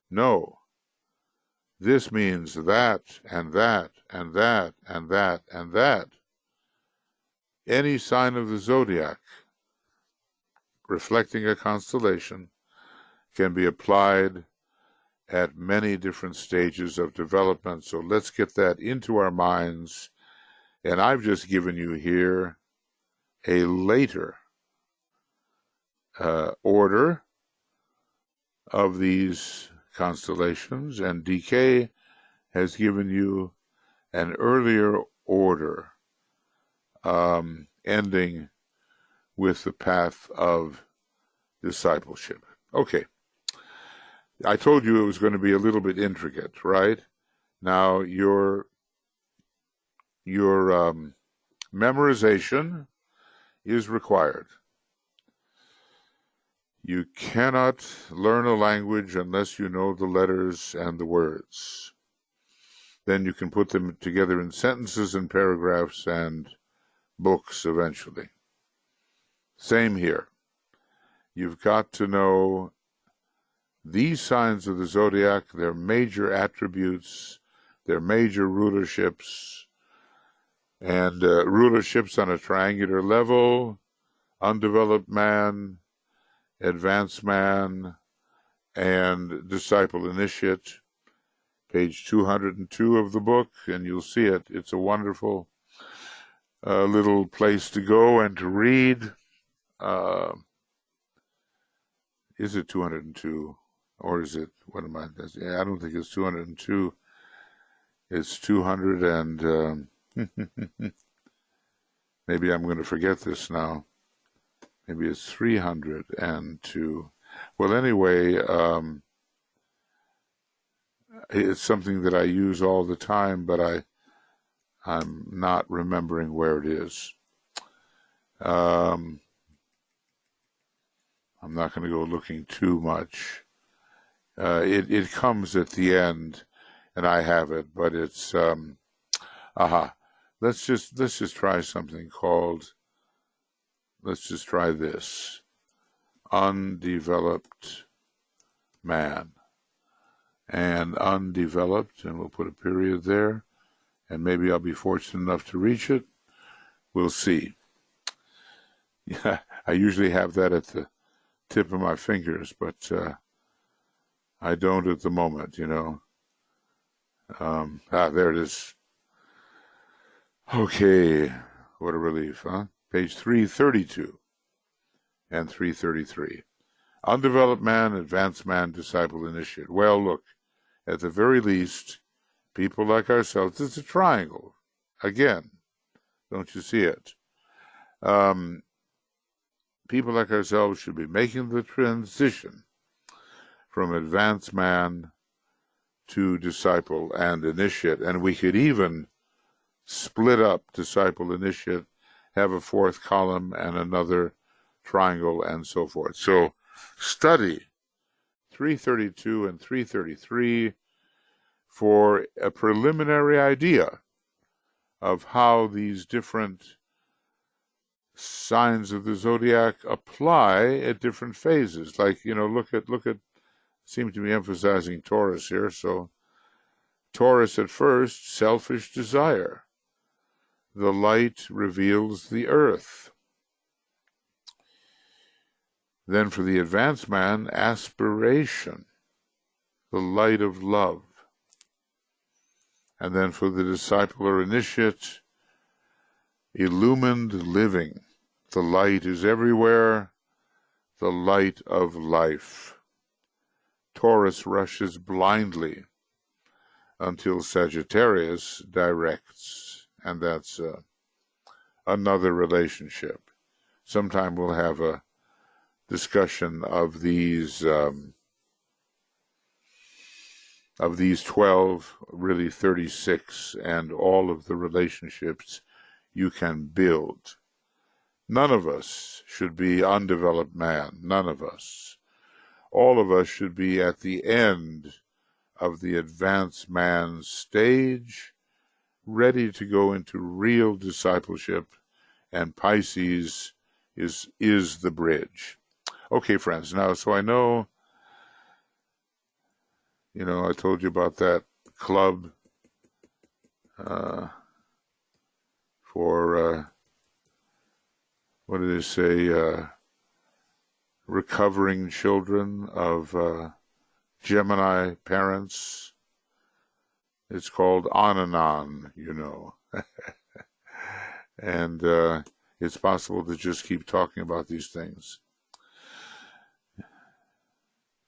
No. This means that, and that, and that, and that, and that. Any sign of the zodiac reflecting a constellation can be applied at many different stages of development. So let's get that into our minds. And I've just given you here a later order of these constellations, and DK has given you an earlier order, ending with the path of discipleship. Okay. I told you it was going to be a little bit intricate, right? Now, your memorization is required. You cannot learn a language unless you know the letters and the words. Then you can put them together in sentences and paragraphs and books eventually. Same here. You've got to know these signs of the zodiac, their major attributes, their major rulerships, and rulerships on a triangular level, undeveloped man, advanced man, and disciple initiate. Page 202 of the book, and you'll see it. It's a wonderful little place to go and to read. Is it 202? Or is it, what am I, I don't think it's 202. It's 200 and, maybe I'm going to forget this now. Maybe it's 302. Well, anyway, it's something that I use all the time, but I'm not remembering where it is. I'm not going to go looking too much. It comes at the end, and I have it, but it's Let's just try something called. Let's just try this. Undeveloped man. And undeveloped, and we'll put a period there, and maybe I'll be fortunate enough to reach it. We'll see. Yeah, I usually have that at the tip of my fingers, but I don't at the moment, you know. There it is. Okay, what a relief, huh? Page 332 and 333. Undeveloped man, advanced man, disciple initiate. Well, look, at the very least, people like ourselves, it's a triangle. Again, don't you see it? People like ourselves should be making the transition from advanced man to disciple and initiate. And we could even split up disciple initiate, have a fourth column and another triangle and so forth. So study 332 and 333 for a preliminary idea of how these different signs of the zodiac apply at different phases. Like, you know, look at seem to be emphasizing Taurus here. So Taurus at first, selfish desire. The light reveals the earth. Then for the advanced man, aspiration, the light of love. And then for the disciple or initiate, illumined living. The light is everywhere, the light of life. Taurus rushes blindly until Sagittarius directs, and that's another relationship. Sometime we'll have a discussion of these 12, really 36, and all of the relationships you can build. None of us should be undeveloped man. None of us. All of us should be at the end of the advanced man stage, ready to go into real discipleship, and Pisces is the bridge. Okay, friends, now, so I know, you know, I told you about that club for, what did they say, recovering children of Gemini parents. It's called On and On, you know. And it's possible to just keep talking about these things.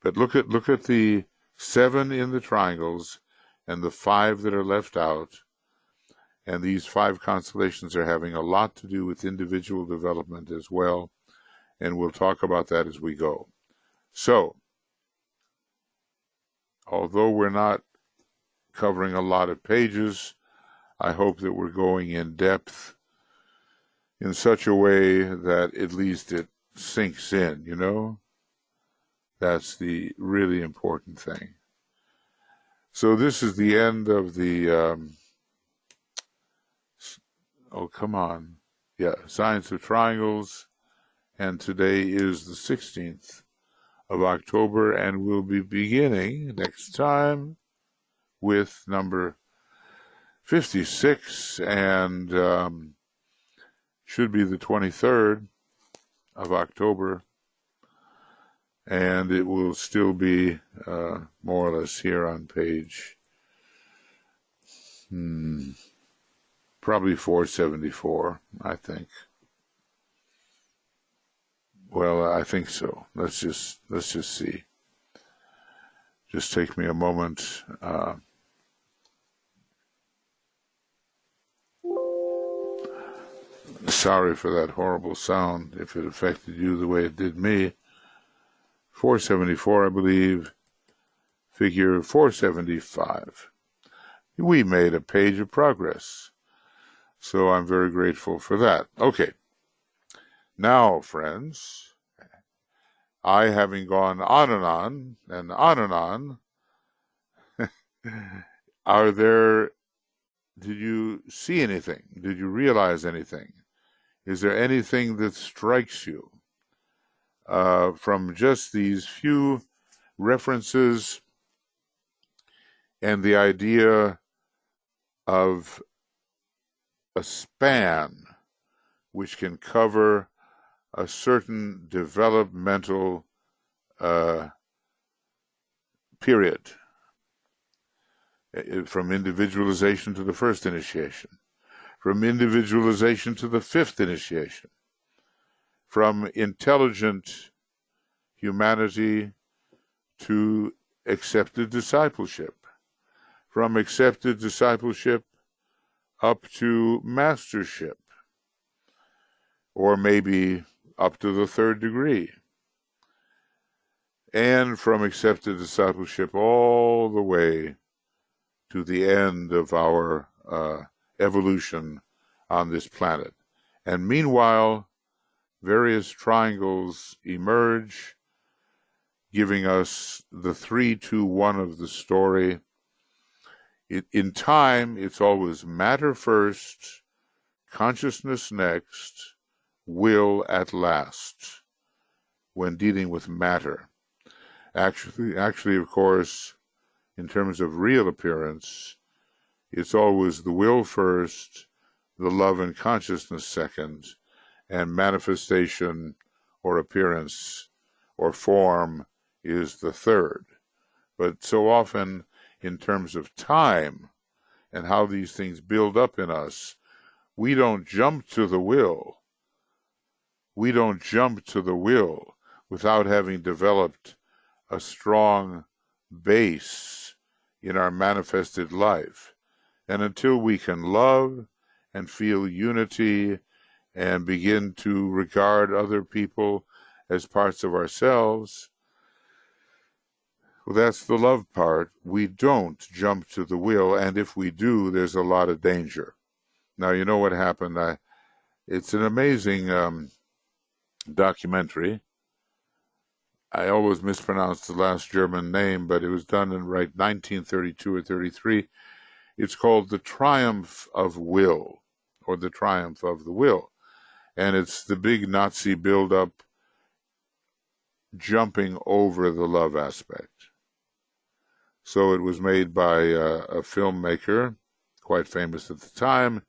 But look at the 7 in the triangles and the 5 that are left out. And these 5 constellations are having a lot to do with individual development as well. And we'll talk about that as we go. So, although we're not covering a lot of pages, I hope that we're going in depth in such a way that at least it sinks in, you know? That's the really important thing. So this is the end of the, oh, come on. Yeah, Science of Triangles. And today is the 16th of October, and we'll be beginning next time with number 56, and should be the 23rd of October, and it will still be more or less here on page probably 474, I think. Well, I think so. Let's just see. Just take me a moment. Sorry for that horrible sound if it affected you the way it did me. 474, I believe. Figure 475. We made a page of progress. So I'm very grateful for that. Okay. Now, friends, I, having gone on and on and on and on, did you see anything? Did you realize anything? Is there anything that strikes you from just these few references and the idea of a span which can cover a certain developmental period, from individualization to the first initiation, from individualization to the fifth initiation, from intelligent humanity to accepted discipleship, from accepted discipleship up to mastership, or maybe up to the third degree, and from accepted discipleship all the way to the end of our evolution on this planet. And meanwhile, various triangles emerge, giving us the 3-2-1 of the story. In time, it's always matter first, consciousness next, will at last, when dealing with matter. Actually, of course, in terms of real appearance, it's always the will first, the love and consciousness second, and manifestation or appearance or form is the third. But so often, in terms of time and how these things build up in us, we don't jump to the will. We don't jump to the will without having developed a strong base in our manifested life. And until we can love and feel unity and begin to regard other people as parts of ourselves, well, that's the love part. We don't jump to the will, and if we do, there's a lot of danger. Now, you know what happened? It's an amazing documentary. I always mispronounce the last German name, but it was done in 1932 or 33. It's called The Triumph of Will, or The Triumph of the Will. And it's the big Nazi buildup jumping over the love aspect. So it was made by a filmmaker, quite famous at the time.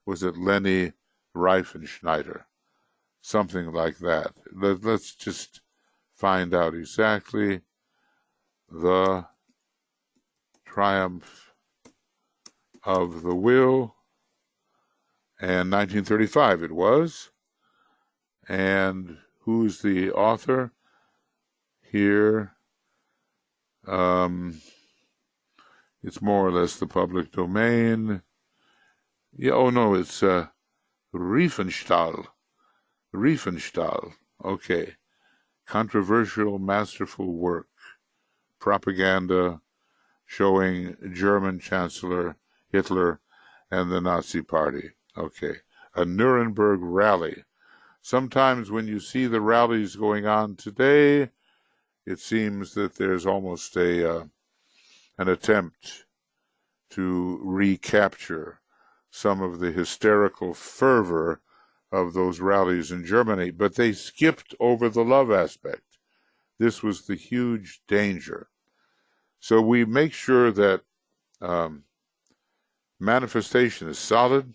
Was it Leni Riefenschneider? Something like that. Let's just find out exactly. The Triumph of the Will. And 1935 it was. And who's the author? Here. It's more or less the public domain. Yeah, oh no, it's Riefenstahl. Riefenstahl. Okay. Controversial, masterful work. Propaganda showing German Chancellor Hitler and the Nazi Party. Okay. A Nuremberg rally. Sometimes when you see the rallies going on today, it seems that there's almost an attempt to recapture some of the hysterical fervor of those rallies in Germany, but they skipped over the love aspect. This was the huge danger. So we make sure that manifestation is solid,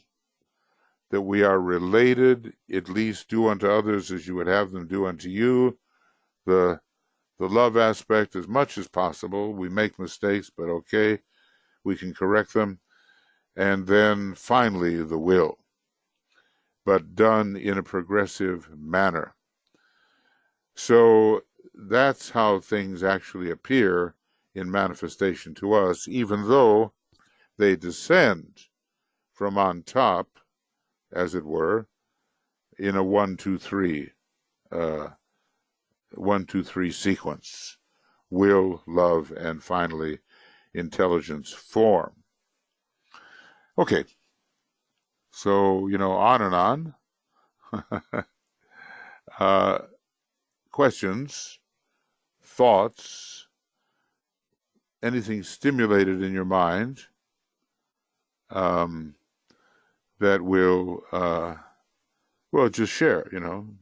that we are related, at least do unto others as you would have them do unto you. The love aspect as much as possible. We make mistakes, but okay, we can correct them. And then finally the will, but done in a progressive manner. So that's how things actually appear in manifestation to us, even though they descend from on top, as it were, in a 1-2-3 sequence: will, love, and finally intelligence form. Okay, so on and on. Questions, thoughts, anything stimulated in your mind that will just share,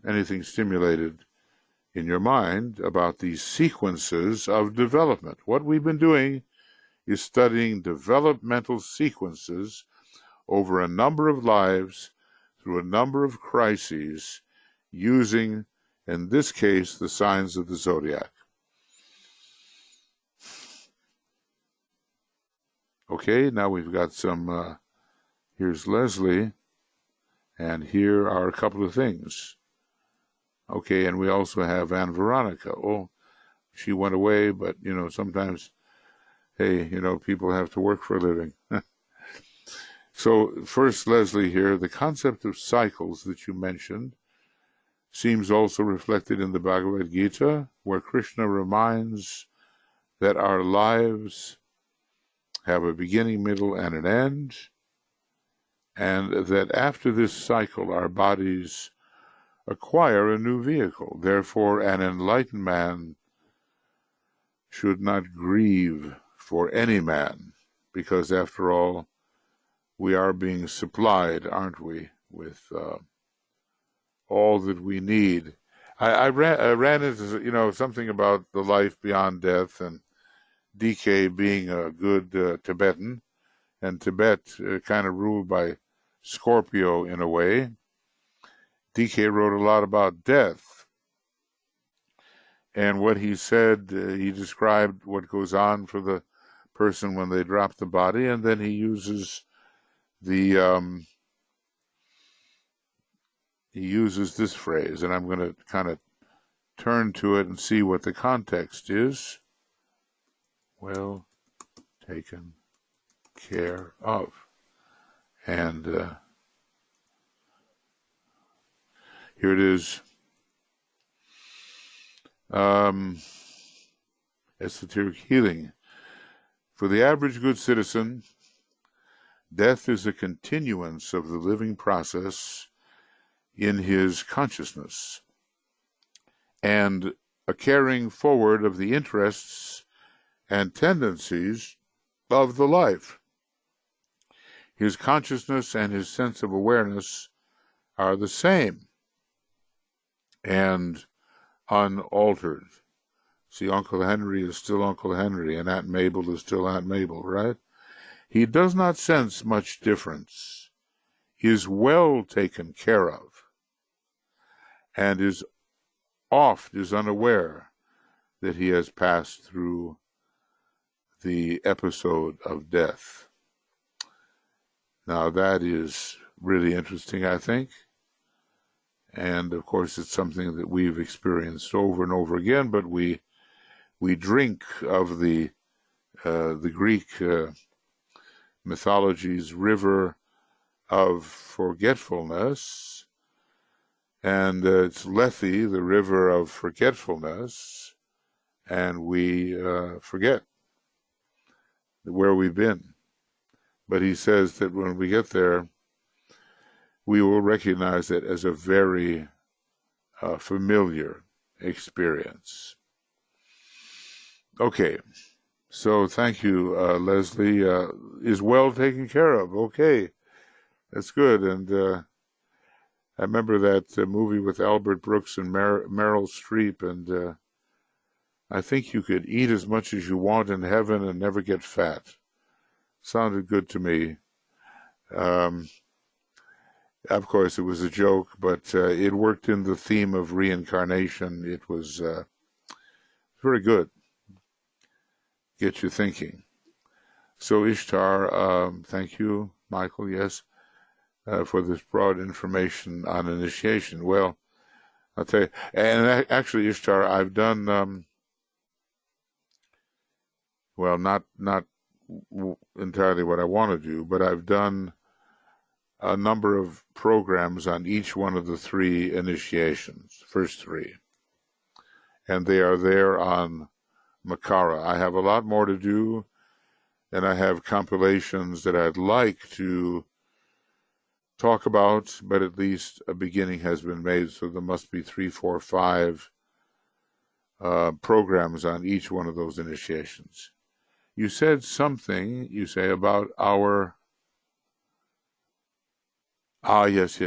anything stimulated in your mind about these sequences of development. What we've been doing is studying developmental sequences over a number of lives through a number of crises, using, in this case, the signs of the zodiac. Okay, now we've got some, here's Leslie, and here are a couple of things. Okay, and we also have Anne Veronica. Oh, she went away, but, sometimes, hey, people have to work for a living. So, first, Leslie here, the concept of cycles that you mentioned seems also reflected in the Bhagavad Gita, where Krishna reminds that our lives have a beginning, middle, and an end, and that after this cycle our bodies acquire a new vehicle. Therefore, an enlightened man should not grieve for any man, because after all, we are being supplied, aren't we, with all that we need. I ran into something about the life beyond death, and DK being a good Tibetan, and Tibet kind of ruled by Scorpio in a way. DK wrote a lot about death, and what he said, he described what goes on for the person when they drop the body, and then he uses this phrase, and I'm going to kind of turn to it and see what the context is. Well taken care of. And here it is. Esoteric healing. For the average good citizen, death is a continuance of the living process in his consciousness, and a carrying forward of the interests and tendencies of the life. His consciousness and his sense of awareness are the same and unaltered. See, Uncle Henry is still Uncle Henry, and Aunt Mabel is still Aunt Mabel, right? He does not sense much difference, is well taken care of, and is unaware that he has passed through the episode of death. Now that is really interesting, I think. And of course it's something that we've experienced over and over again, but we drink of the Greek mythology's river of forgetfulness, and it's Lethe, the river of forgetfulness, and we forget where we've been. But he says that when we get there, we will recognize it as a very familiar experience. Okay. So thank you, Leslie. Is well taken care of. Okay. That's good. And I remember that movie with Albert Brooks and Meryl Streep, and I think you could eat as much as you want in heaven and never get fat. Sounded good to me. Um, of course, it was a joke, but it worked in the theme of reincarnation. It was very good. Get you thinking. So Ishtar, thank you, Michael, yes, for this broad information on initiation. Well, I'll tell you, and actually, Ishtar, I've done, well, not entirely what I want to do, but I've done a number of programs on each one of the three initiations, first three, and they are there on Makara. I have a lot more to do, and I have compilations that I'd like to talk about, but at least a beginning has been made, so there must be 3, 4, 5 programs on each one of those initiations. You said something, you say, about our... yes.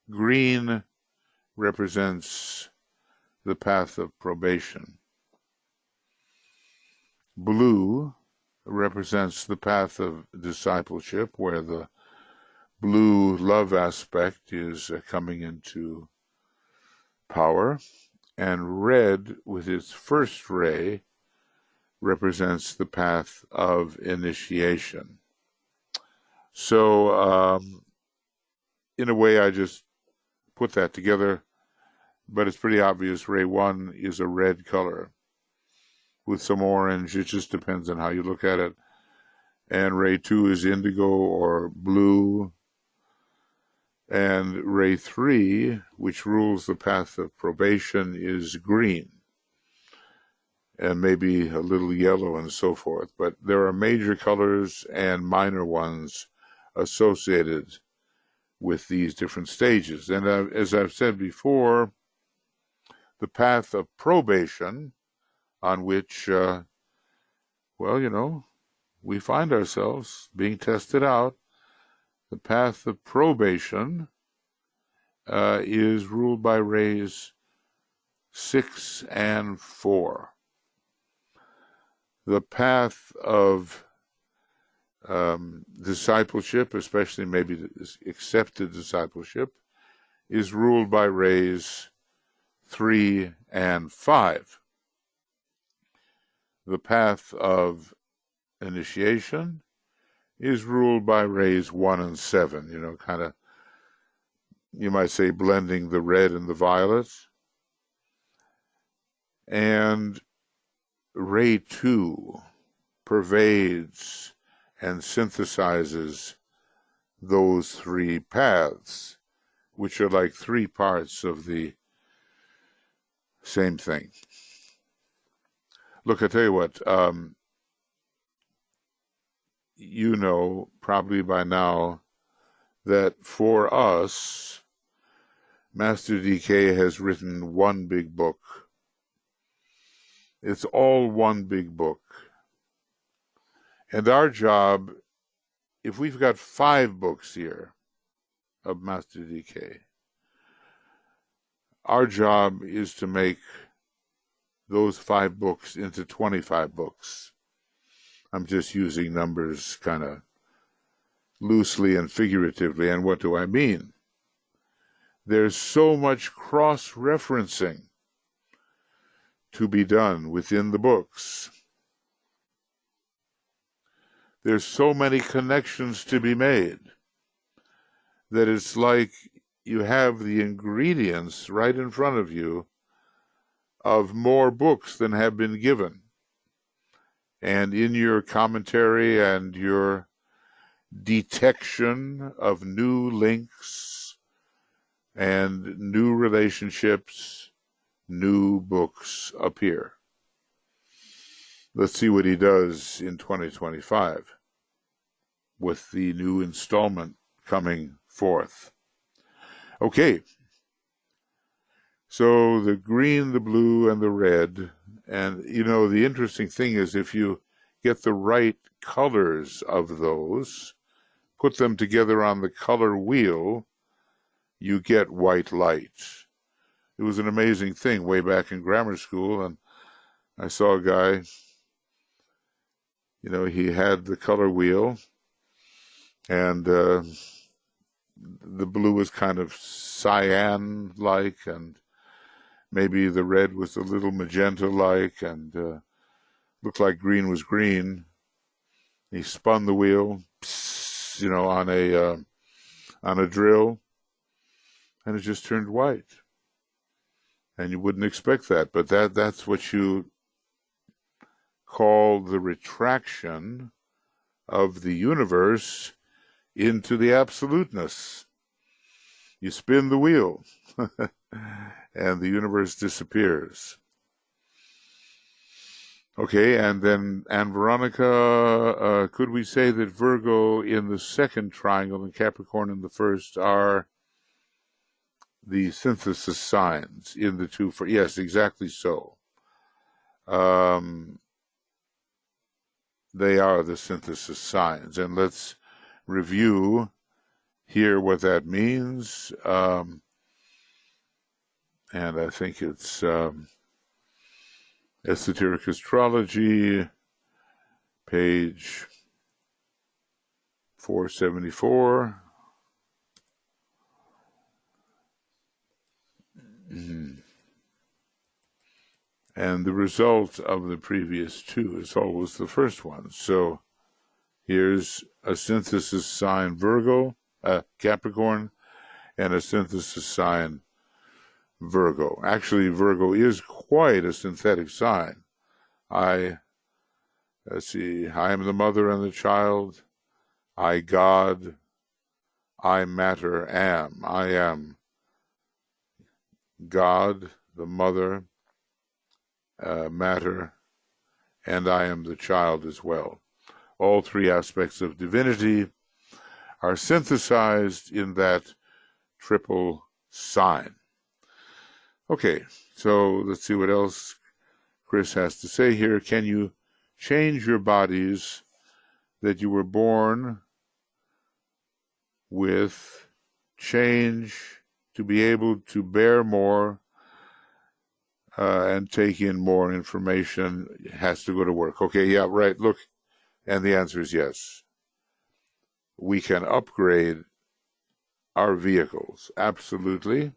Green represents the path of probation. Blue represents the path of discipleship, where the blue love aspect is coming into power. And red, with its first ray, represents the path of initiation. So, in a way, I just put that together, but it's pretty obvious. Ray 1 is a red color with some orange. It just depends on how you look at it. And Ray 2 is indigo or blue. And Ray 3, which rules the path of probation, is green. And maybe a little yellow and so forth. But there are major colors and minor ones associated with these different stages. And as I've said before, the path of probation, on which, we find ourselves being tested out, the path of probation is ruled by rays 6 and 4. The path of discipleship, especially maybe accepted discipleship, is ruled by rays 3 and 5. The path of initiation is ruled by rays 1 and 7, kind of, you might say, blending the red and the violet. And ray 2 pervades and synthesizes those three paths, which are like three parts of the same thing. Look, I tell you what, you know probably by now that for us, Master DK has written one big book. It's all one big book. And our job, if we've got 5 books here of Master DK, our job is to make those 5 books into 25 books. I'm just using numbers kind of loosely and figuratively. And what do I mean? There's so much cross-referencing to be done within the books. There's so many connections to be made that it's like you have the ingredients right in front of you of more books than have been given. And in your commentary and your detection of new links and new relationships, new books appear. Let's see what he does in 2025 with the new installment coming forth. Okay. So the green, the blue, and the red. And, you know, the interesting thing is if you get the right colors of those, put them together on the color wheel, you get white light. It was an amazing thing way back in grammar school, and I saw a guy, you know, he had the color wheel, and the blue was kind of cyan-like, and maybe the red was a little magenta-like, and looked like green was green. He spun the wheel, you know, on a drill, and it just turned white. And you wouldn't expect that, but that's what you call the retraction of the universe into the absoluteness. You spin the wheel, and the universe disappears. Okay, and then, and Veronica, could we say that Virgo in the second triangle and Capricorn in the first are the synthesis signs in the two? Yes, exactly so. They are the synthesis signs. And let's review here what that means. And I think it's Esoteric Astrology, page 474. And the result of the previous two is always the first one. So here's a synthesis sign Virgo, Capricorn, and a synthesis sign Virgo. Actually, Virgo is quite a synthetic sign. Let's see, I am the mother and the child. I, God, I matter, am. I am God, the mother, matter, and I am the child as well. All three aspects of divinity are synthesized in that triple sign. Okay, so let's see what else Chris has to say here. Can you change your bodies that you were born with, change to be able to bear more and take in more information? It has to go to work. Okay, yeah, right, look. And the answer is yes. We can upgrade our vehicles, absolutely.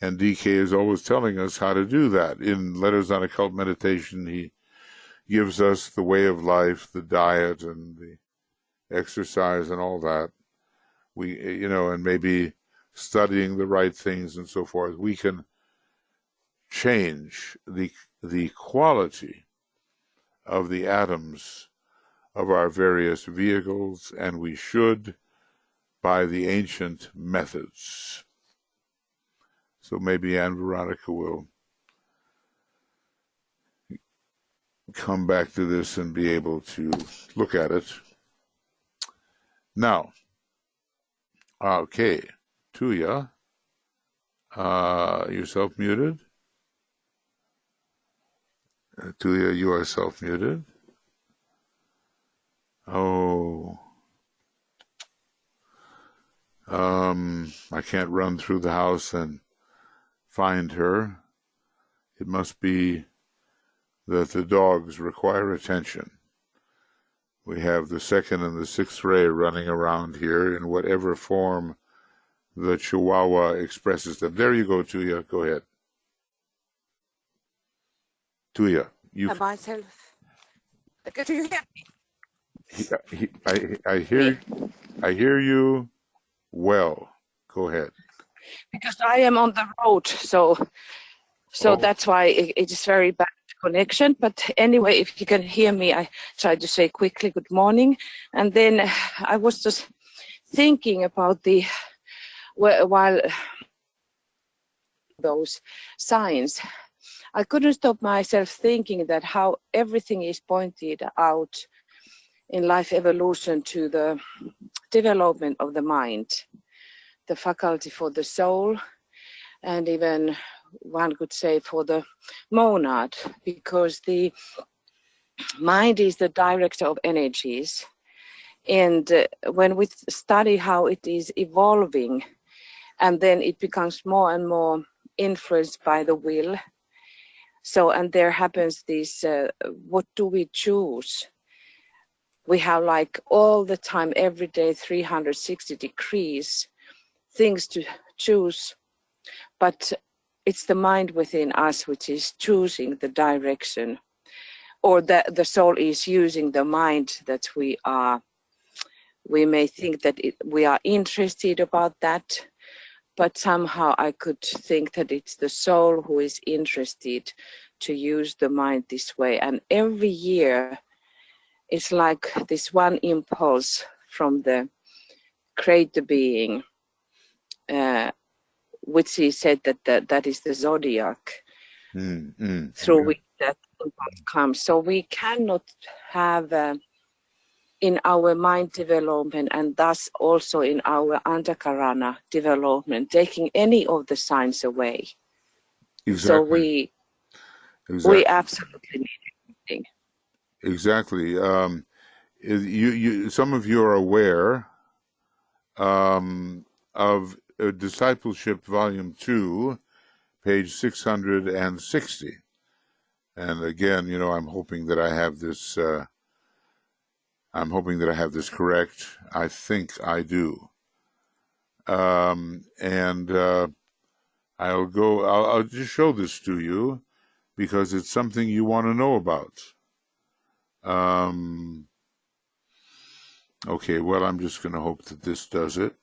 And DK is always telling us how to do that. In Letters on Occult Meditation, he gives us the way of life, the diet, and the exercise, and all that. We, you know, and maybe studying the right things and so forth, we can change the quality of the atoms of our various vehicles, and we should, by the ancient methods. So maybe Anne Veronica will come back to this and be able to look at it. Now, okay, Tuya, you're self-muted. Tuya, you are self-muted. Oh, I can't run through the house and find her. It must be that the dogs require attention. We have the second and the sixth ray running around here in whatever form the Chihuahua expresses them. There you go, Tuya. Go ahead. Tuya, you. Myself. Could you hear me? I hear you well. Go ahead. Because I am on the road, so that's why it is very bad connection. But anyway, if you can hear me, I try to say quickly good morning. And then I was just thinking about while those signs, I couldn't stop myself thinking that how everything is pointed out in life evolution to the development of the mind, the faculty for the soul, and even one could say for the monad, because the mind is the director of energies. And when we study how it is evolving, and then it becomes more and more influenced by the will. So, and there happens this, what do we choose? We have like all the time, every day, 360 degrees, things to choose. But it's the mind within us which is choosing the direction, or that the soul is using the mind that we may think that we are interested about that, but somehow I could think that it's the soul who is interested to use the mind this way. And every year it's like this one impulse from the creator being, which he said that is the zodiac, through which that impulse comes. So we cannot have in our mind development, and thus also in our antakarana development, taking any of the signs away. Exactly. So we absolutely need everything. Exactly. Some of you are aware of Discipleship Volume 2, page 660. And again, I'm hoping that I have this. I'm hoping that I have this correct. I think I do. And I'll just show this to you because it's something you want to know about. Okay, well, I'm just going to hope that this does it.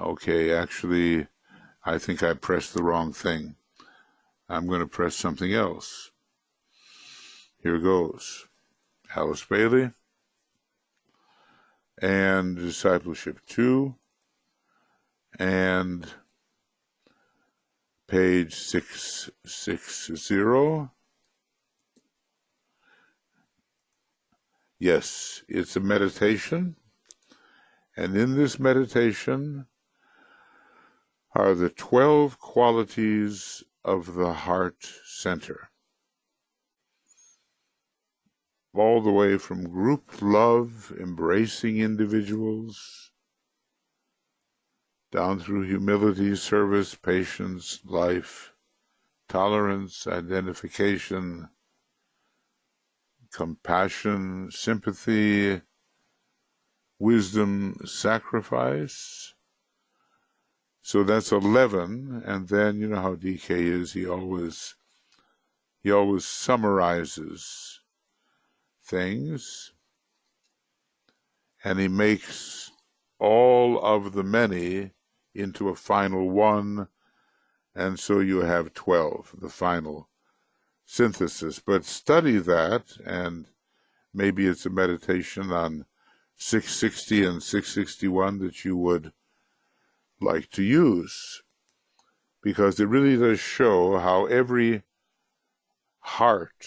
Okay, actually, I think I pressed the wrong thing. I'm going to press something else. Here goes. Alice Bailey and Discipleship 2 and page 660. Yes, it's a meditation, and in this meditation are the 12 qualities of the heart center. All the way from group love, embracing individuals, down through humility, service, patience, life, tolerance, identification, compassion, sympathy, wisdom, sacrifice. So that's 11, and then you know how DK is, he always summarizes things, and he makes all of the many into a final one, and so you have 12, the final synthesis. But study that, and maybe it's a meditation on 660 and 661 that you would like to use, because it really does show how every heart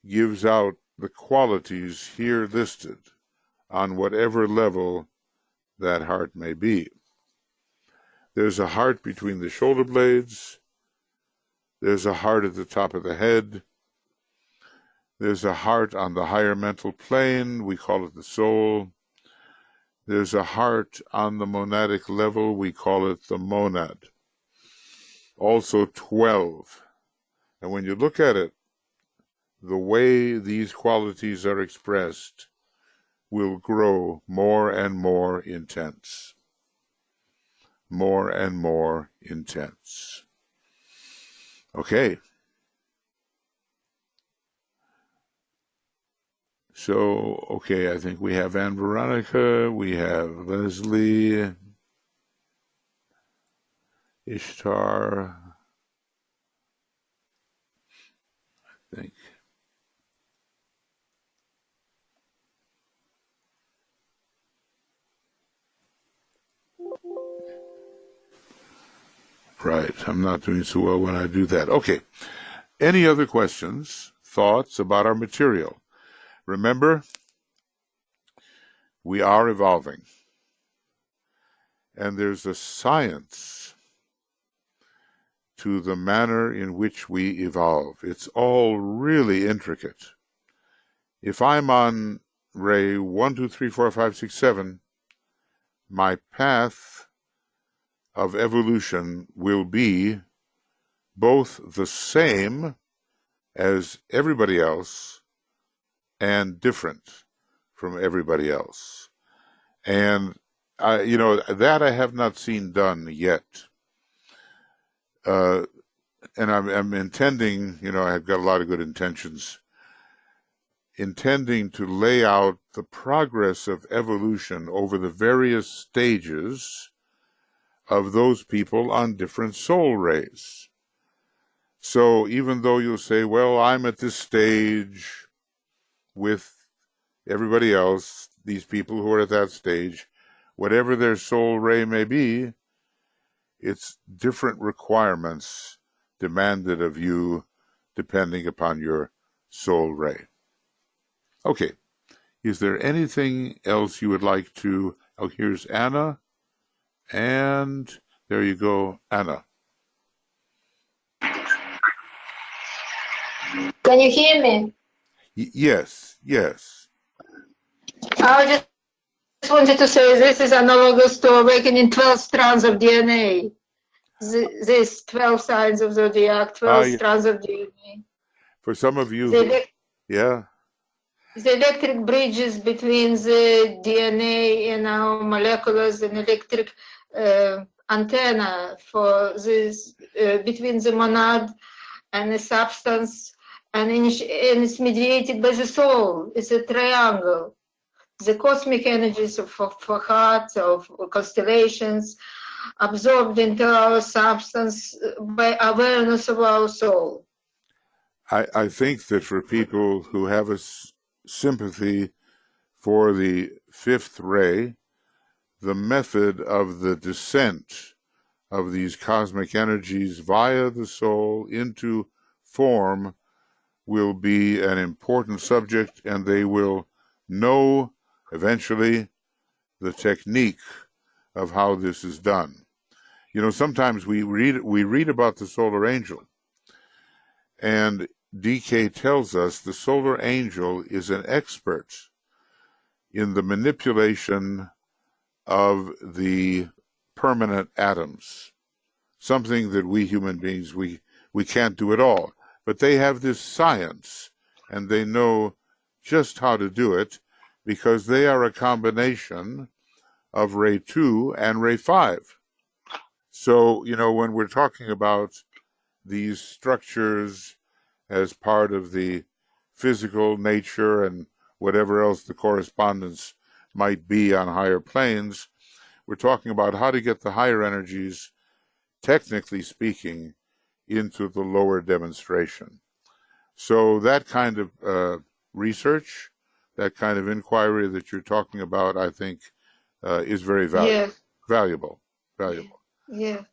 gives out the qualities here listed on whatever level that heart may be. There's a heart between the shoulder blades. There's a heart at the top of the head. There's a heart on the higher mental plane. We call it the soul. There's a heart on the monadic level. We call it the monad. Also 12. And when you look at it, the way these qualities are expressed will grow more and more intense. More and more intense. Okay. So, okay, I think we have Anne Veronica, we have Leslie, Ishtar, I think. Right, I'm not doing so well when I do that. Okay, any other questions, thoughts about our material? Remember, we are evolving. and there's a science to the manner in which we evolve. It's all really intricate. If I'm on ray 1, 2, 3, 4, 5, 6, 7, my path of evolution will be both the same as everybody else and different from everybody else. And that I have not seen done yet. And I'm intending, I've got a lot of good intentions, intending to lay out the progress of evolution over the various stages of those people on different soul rays. So even though you'll say, well, I'm at this stage with everybody else, these people who are at that stage, whatever their soul ray may be, it's different requirements demanded of you depending upon your soul ray. Okay, is there anything else you would like to... Oh, here's Anna, and there you go, Anna. Can you hear me? Yes. I just wanted to say this is analogous to awakening 12 strands of DNA. These 12 signs of zodiac, 12 strands of DNA. For some of you, the electric bridges between the DNA and our molecules, and electric antenna for this between the monad and the substance, and it's mediated by the soul. It's a triangle. The cosmic energies of hearts, of constellations, absorbed into our substance by awareness of our soul. I think that for people who have a sympathy for the fifth ray, the method of the descent of these cosmic energies via the soul into form will be an important subject, and they will know eventually the technique of how this is done. Sometimes we read about the solar angel, and DK tells us the solar angel is an expert in the manipulation of the permanent atoms, something that we human beings, we can't do at all. But they have this science, and they know just how to do it, because they are a combination of ray 2 and ray 5. So, when we're talking about these structures as part of the physical nature and whatever else the correspondence might be on higher planes, we're talking about how to get the higher energies, technically speaking, into the lower demonstration. So that kind of research, that kind of inquiry that you're talking about, I think, is very valuable. Yes.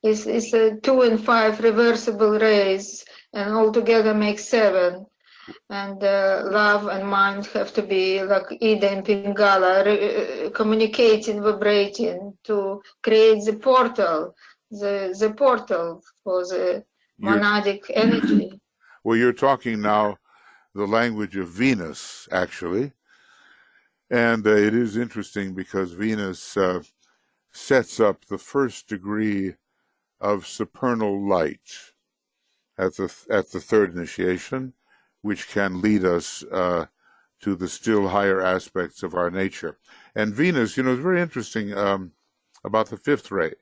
It's 2 and 5 reversible rays, and altogether makes 7. And love and mind have to be like Ida and Pingala, communicating, vibrating to create the portal, the portal for the monadic energy. Well, you're talking now the language of Venus, actually. And it is interesting because Venus sets up the first degree of supernal light at the third initiation, which can lead us to the still higher aspects of our nature. And Venus, is very interesting about the fifth ray.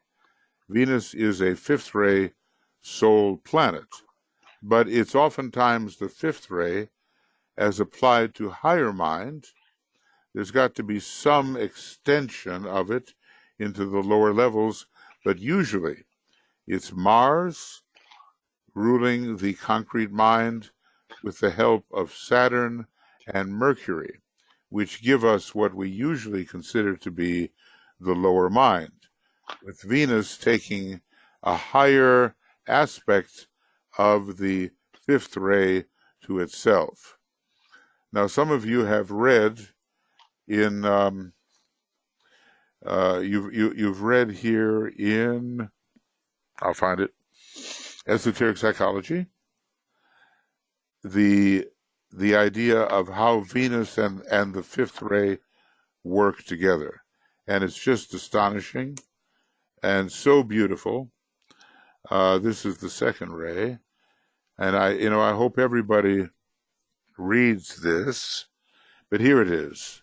Venus is a fifth ray soul planet, but it's oftentimes the fifth ray as applied to higher mind. There's got to be some extension of it into the lower levels, but usually it's Mars ruling the concrete mind with the help of Saturn and Mercury, which give us what we usually consider to be the lower mind, with Venus taking a higher aspect of the fifth ray to itself. Now, some of you have read in You've read here in, I'll find it, Esoteric Psychology, the idea of how Venus and the fifth ray work together. And it's just astonishing and so beautiful. This is the second ray. And I hope everybody reads this, but here it is,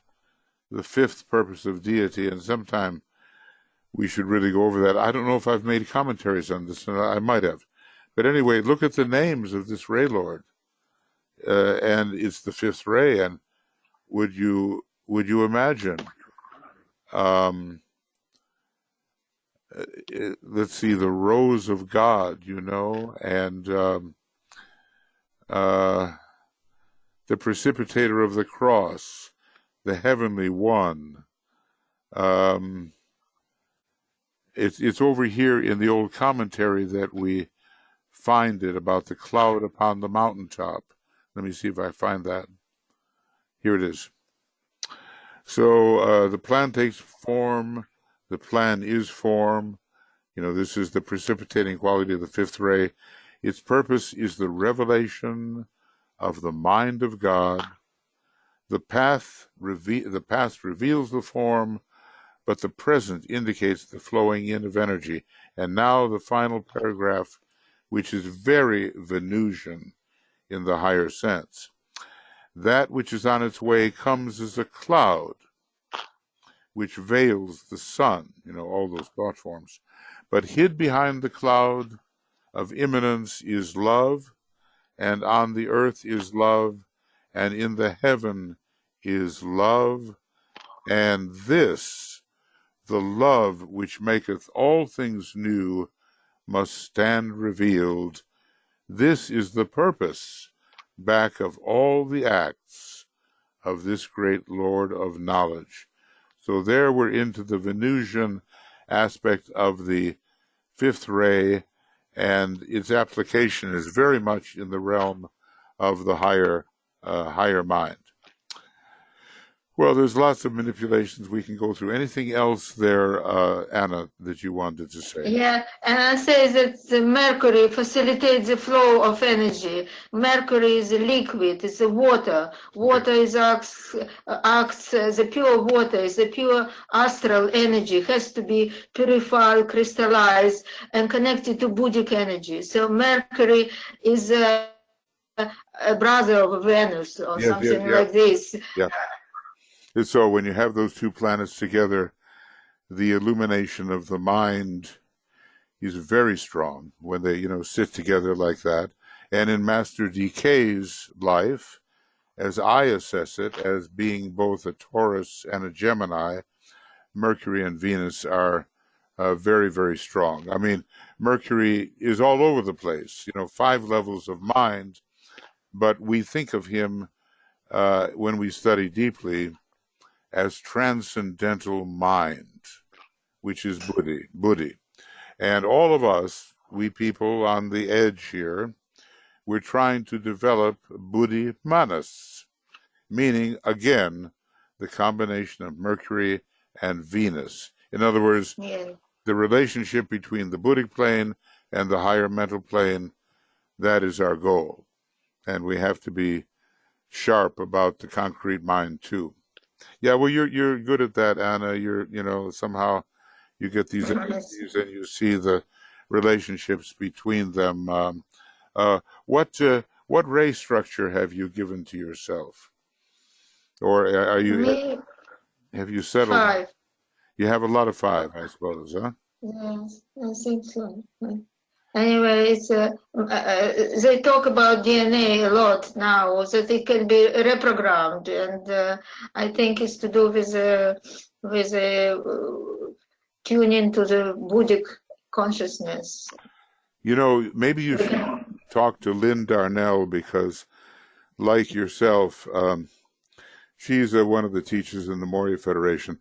the fifth purpose of deity, and sometime we should really go over that. I don't know if I've made commentaries on this, and I might have. But anyway, look at the names of this ray lord, and it's the fifth ray. And would you imagine? Let's see, the rose of God, and the precipitator of the cross, the heavenly one. It's over here in the old commentary that we find it about the cloud upon the mountaintop. Let me see if I find that. Here it is. So the plan takes form. The plan is form. This is the precipitating quality of the fifth ray. Its purpose is the revelation of the mind of God. The past reveals the form, but the present indicates the flowing in of energy. And now the final paragraph, which is very Venusian in the higher sense. That which is on its way comes as a cloud, which veils the sun, all those thought forms. But hid behind the cloud of immanence is love, and on the earth is love, and in the heaven is love, and this, the love which maketh all things new, must stand revealed. This is the purpose back of all the acts of this great Lord of knowledge. So there we're into the Venusian aspect of the fifth ray, and its application is very much in the realm of the higher mind. Well, there's lots of manipulations we can go through. Anything else there, Anna, that you wanted to say? Yeah, and I say that the Mercury facilitates the flow of energy. Mercury is a liquid, it's a water. Water is acts the pure water, is the pure astral energy, has to be purified, crystallized, and connected to Buddhic energy. So Mercury is a brother of Venus or something like this. Yeah. And so when you have those two planets together, the illumination of the mind is very strong when they, sit together like that. And in Master DK's life, as I assess it, as being both a Taurus and a Gemini, Mercury and Venus are very, very strong. I mean, Mercury is all over the place, 5 levels of mind, but we think of him when we study deeply as transcendental mind, which is Buddhi. And all of us, we people on the edge here, we're trying to develop Buddhi Manas, meaning, again, the combination of Mercury and Venus. In other words, the relationship between the Buddhic plane and the higher mental plane, that is our goal. And we have to be sharp about the concrete mind, too. Yeah, well, you're good at that, Anna. You're, somehow you get these energies and you see the relationships between them. What ray structure have you given to yourself, or have you settled? 5. You have a lot of 5, I suppose, huh? Yes, I think so. Anyway, it's they talk about DNA a lot now, that it can be reprogrammed, and I think it's to do with tuning to the Buddhic consciousness. Maybe you should talk to Lynn Darnell, because, like yourself, she's one of the teachers in the Moria Federation,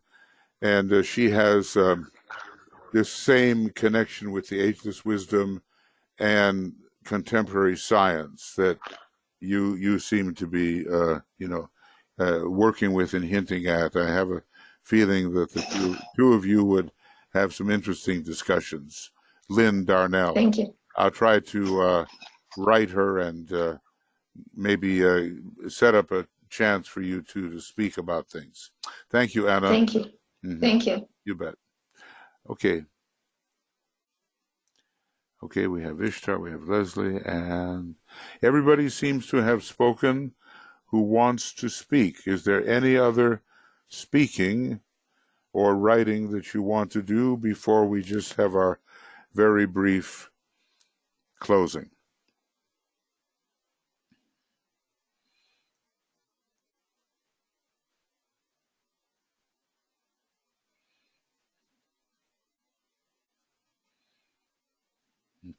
and she has this same connection with the ageless wisdom and contemporary science that you seem to be, working with and hinting at. I have a feeling that the two of you would have some interesting discussions. Lynn Darnell. Thank you. I'll try to write her and maybe set up a chance for you two to speak about things. Thank you, Anna. Thank you. Thank you. You bet. Okay. Okay, we have Ishtar, we have Leslie, and everybody seems to have spoken who wants to speak. Is there any other speaking or writing that you want to do before we just have our very brief closing?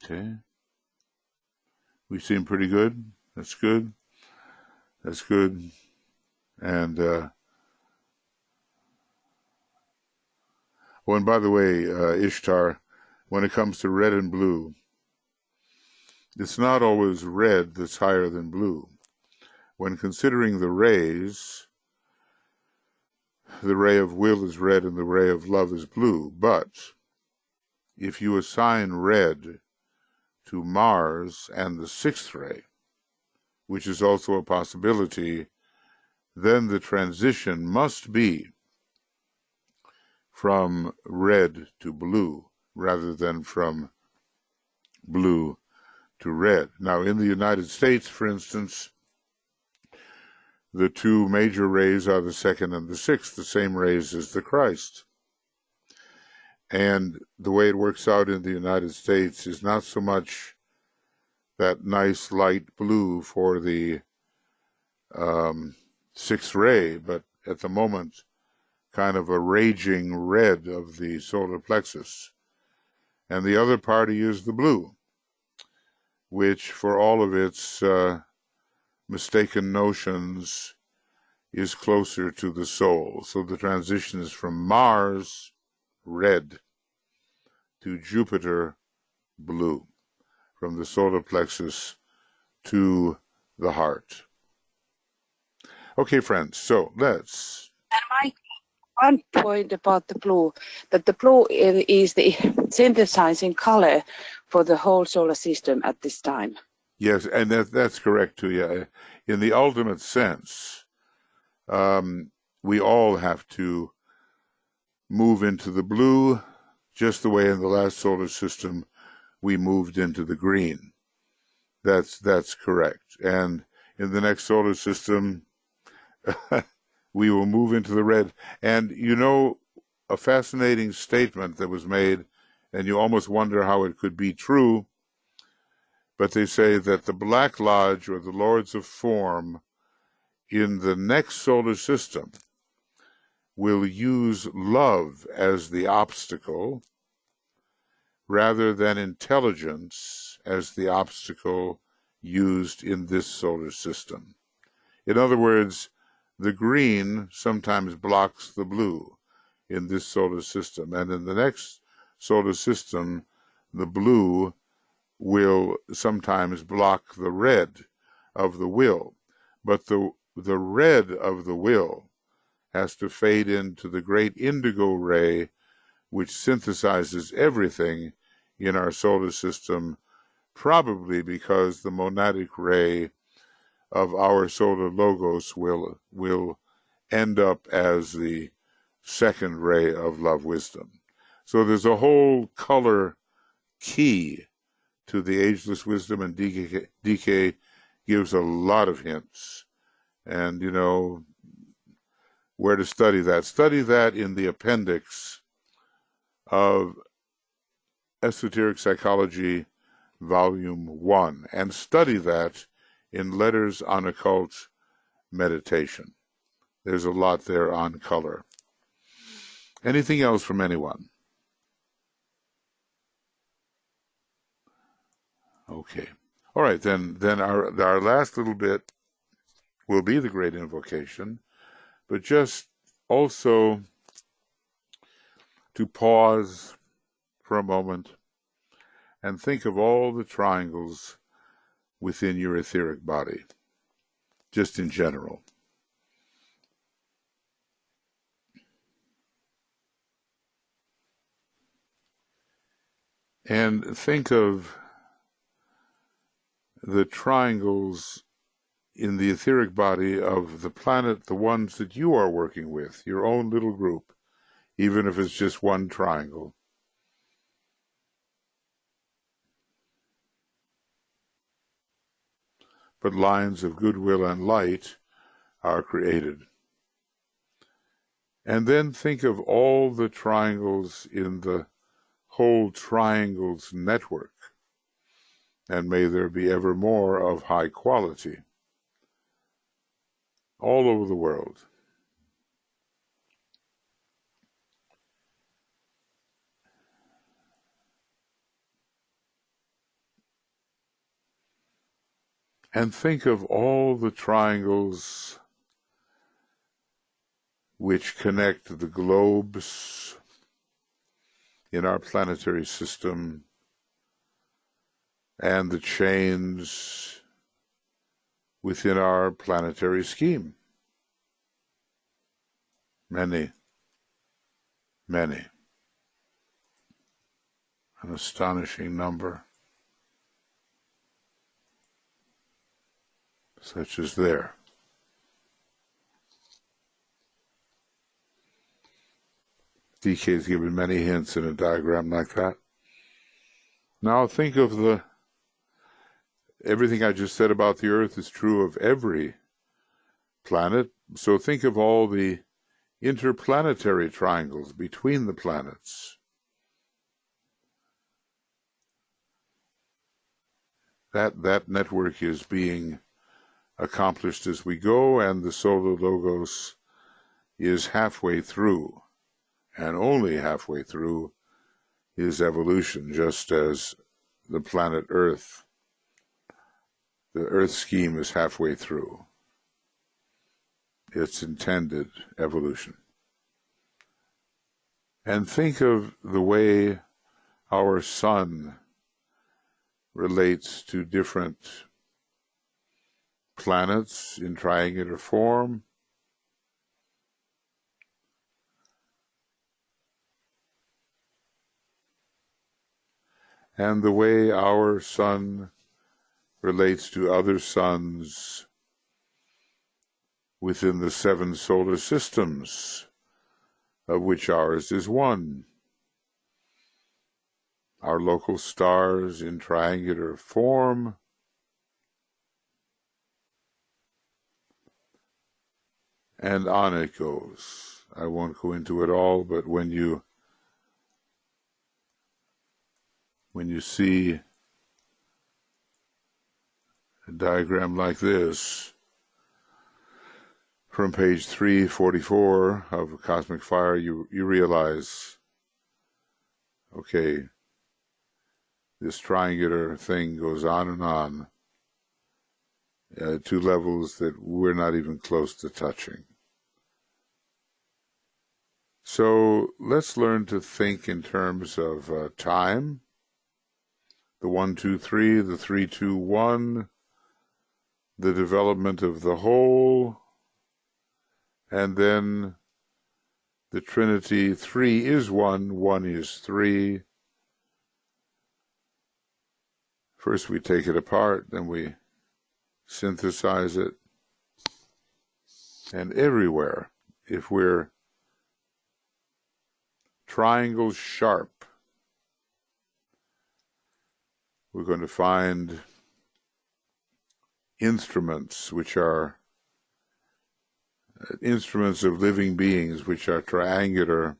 Okay. We seem pretty good. That's good. That's good. And, oh, and by the way, Ishtar, when it comes to red and blue, it's not always red that's higher than blue. When considering the rays, the ray of will is red and the ray of love is blue. But if you assign red to Mars and the sixth ray, which is also a possibility, then the transition must be from red to blue rather than from blue to red. Now, in the United States, for instance, the two major rays are the second and the sixth, the same rays as the Christ. And the way it works out in the United States is not so much that nice light blue for the sixth ray, but at the moment, kind of a raging red of the solar plexus. And the other party is the blue, which for all of its mistaken notions is closer to the soul. So the transition is from Mars, red, to Jupiter, blue, from the solar plexus to the heart. Okay, friends, so let's... And Mike, one point about the blue, that the blue is the synthesizing color for the whole solar system at this time. Yes, and that's correct too. Yeah, in the ultimate sense, we all have to move into the blue, just the way in the last solar system we moved into the green. That's correct. And in the next solar system, we will move into the red. And you know, a fascinating statement that was made, and you almost wonder how it could be true, but they say that the Black Lodge, or the Lords of Form, in the next solar system will use love as the obstacle rather than intelligence as the obstacle used in this solar system. In other words, the green sometimes blocks the blue in this solar system, and in the next solar system, the blue will sometimes block the red of the will. But the red of the will has to fade into the great indigo ray, which synthesizes everything in our solar system, probably because the monadic ray of our solar logos will end up as the second ray of love wisdom. So there's a whole color key to the ageless wisdom, and DK gives a lot of hints. And, you know, where to study that. Study that in the appendix of Esoteric Psychology, Volume 1, and study that in Letters on Occult Meditation. There's a lot there on color. Anything else from anyone? Okay. All right, then our last little bit will be the Great Invocation, but just also to pause for a moment and think of all the triangles within your etheric body, just in general. And think of the triangles in the etheric body of the planet, the ones that you are working with, your own little group, even if it's just one triangle. But lines of goodwill and light are created. And then think of all the triangles in the whole triangles network, and may there be ever more of high quality all over the world. And think of all the triangles which connect the globes in our planetary system and the chains within our planetary scheme. Many, many. An astonishing number, such as there. DK has given many hints in a diagram like that. Now think of everything I just said about the Earth is true of every planet. So think of all the interplanetary triangles between the planets. That network is being accomplished as we go, and the Solar Logos is halfway through, and only halfway through his evolution, just as the planet Earth, the Earth scheme is halfway through its intended evolution. And think of the way our sun relates to different planets in triangular form. And the way our sun relates to other suns within the 7 solar systems, of which ours is one. Our local stars in triangular form, and on it goes. I won't go into it all, but when you see a diagram like this from page 344 of Cosmic Fire, you realize, okay, this triangular thing goes on and on to levels that we're not even close to touching. So let's learn to think in terms of time, the 1, 2, 3, the 3, 2, 1, the development of the whole, and then the Trinity. 3 is 1, 1 is 3. First we take it apart, then we synthesize it. And everywhere, if we're triangle sharp, we're going to find instruments which are instruments of living beings which are triangular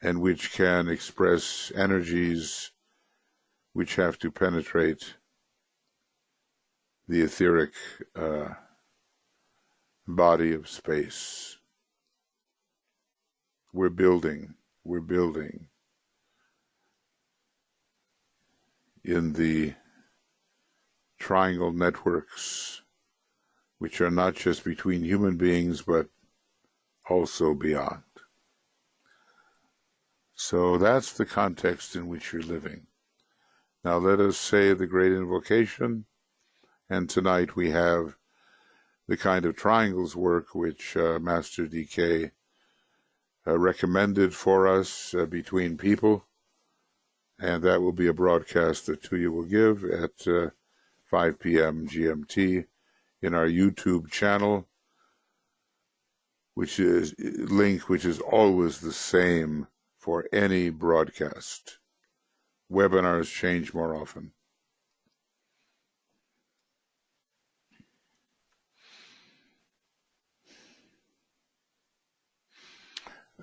and which can express energies which have to penetrate the etheric body of space. We're building in the triangle networks, which are not just between human beings, but also beyond. So that's the context in which you're living. Now let us say the great invocation, and tonight we have the kind of triangles work which Master DK recommended for us between people, and that will be a broadcast that Tuya will give at 5 p.m. GMT in our YouTube channel, which is always the same for any broadcast. Webinars change more often.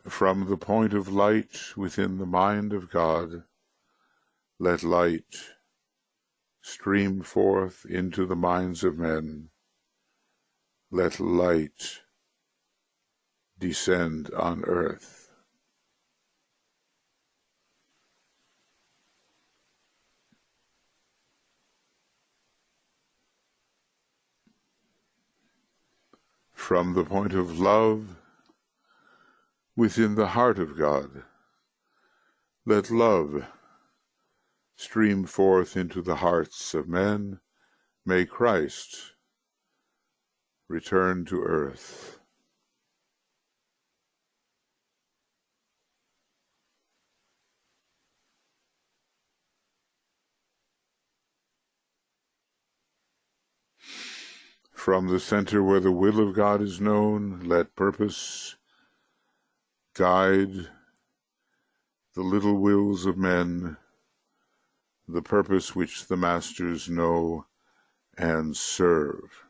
From the point of light within the mind of God, let light stream forth into the minds of men. Let light descend on earth. From the point of love within the heart of God, let love stream forth into the hearts of men. May Christ return to earth. From the center where the will of God is known, let purpose guide the little wills of men, the purpose which the masters know and serve.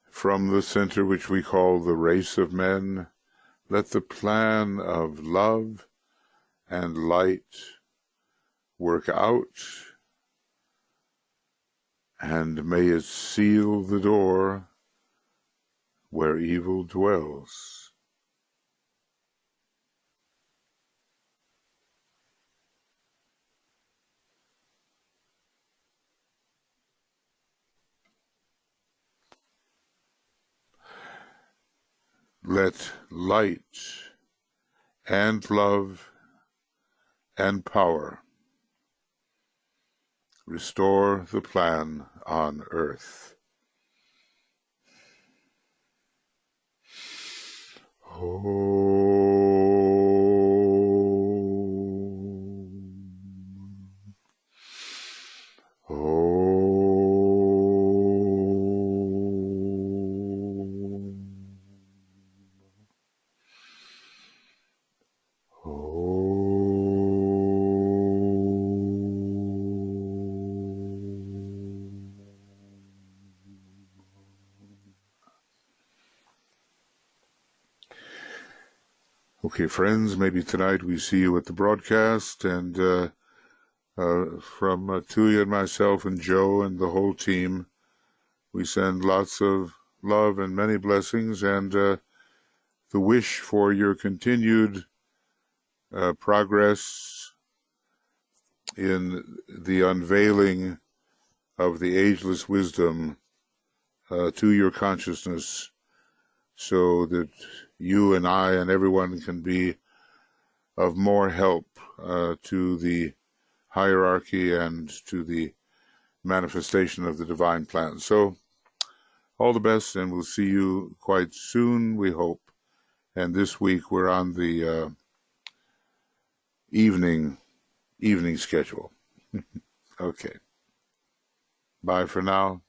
From the center which we call the race of men, let the plan of love and light work out, and may it seal the door where evil dwells. Let light and love and power restore the plan on earth. Okay, friends, maybe tonight we see you at the broadcast, and from Tuya and myself and Joe and the whole team, we send lots of love and many blessings, and the wish for your continued progress in the unveiling of the ageless wisdom to your consciousness, so that you and I and everyone can be of more help to the hierarchy and to the manifestation of the divine plan. So, all the best, and we'll see you quite soon, we hope. And this week we're on the evening schedule. Okay. Bye for now.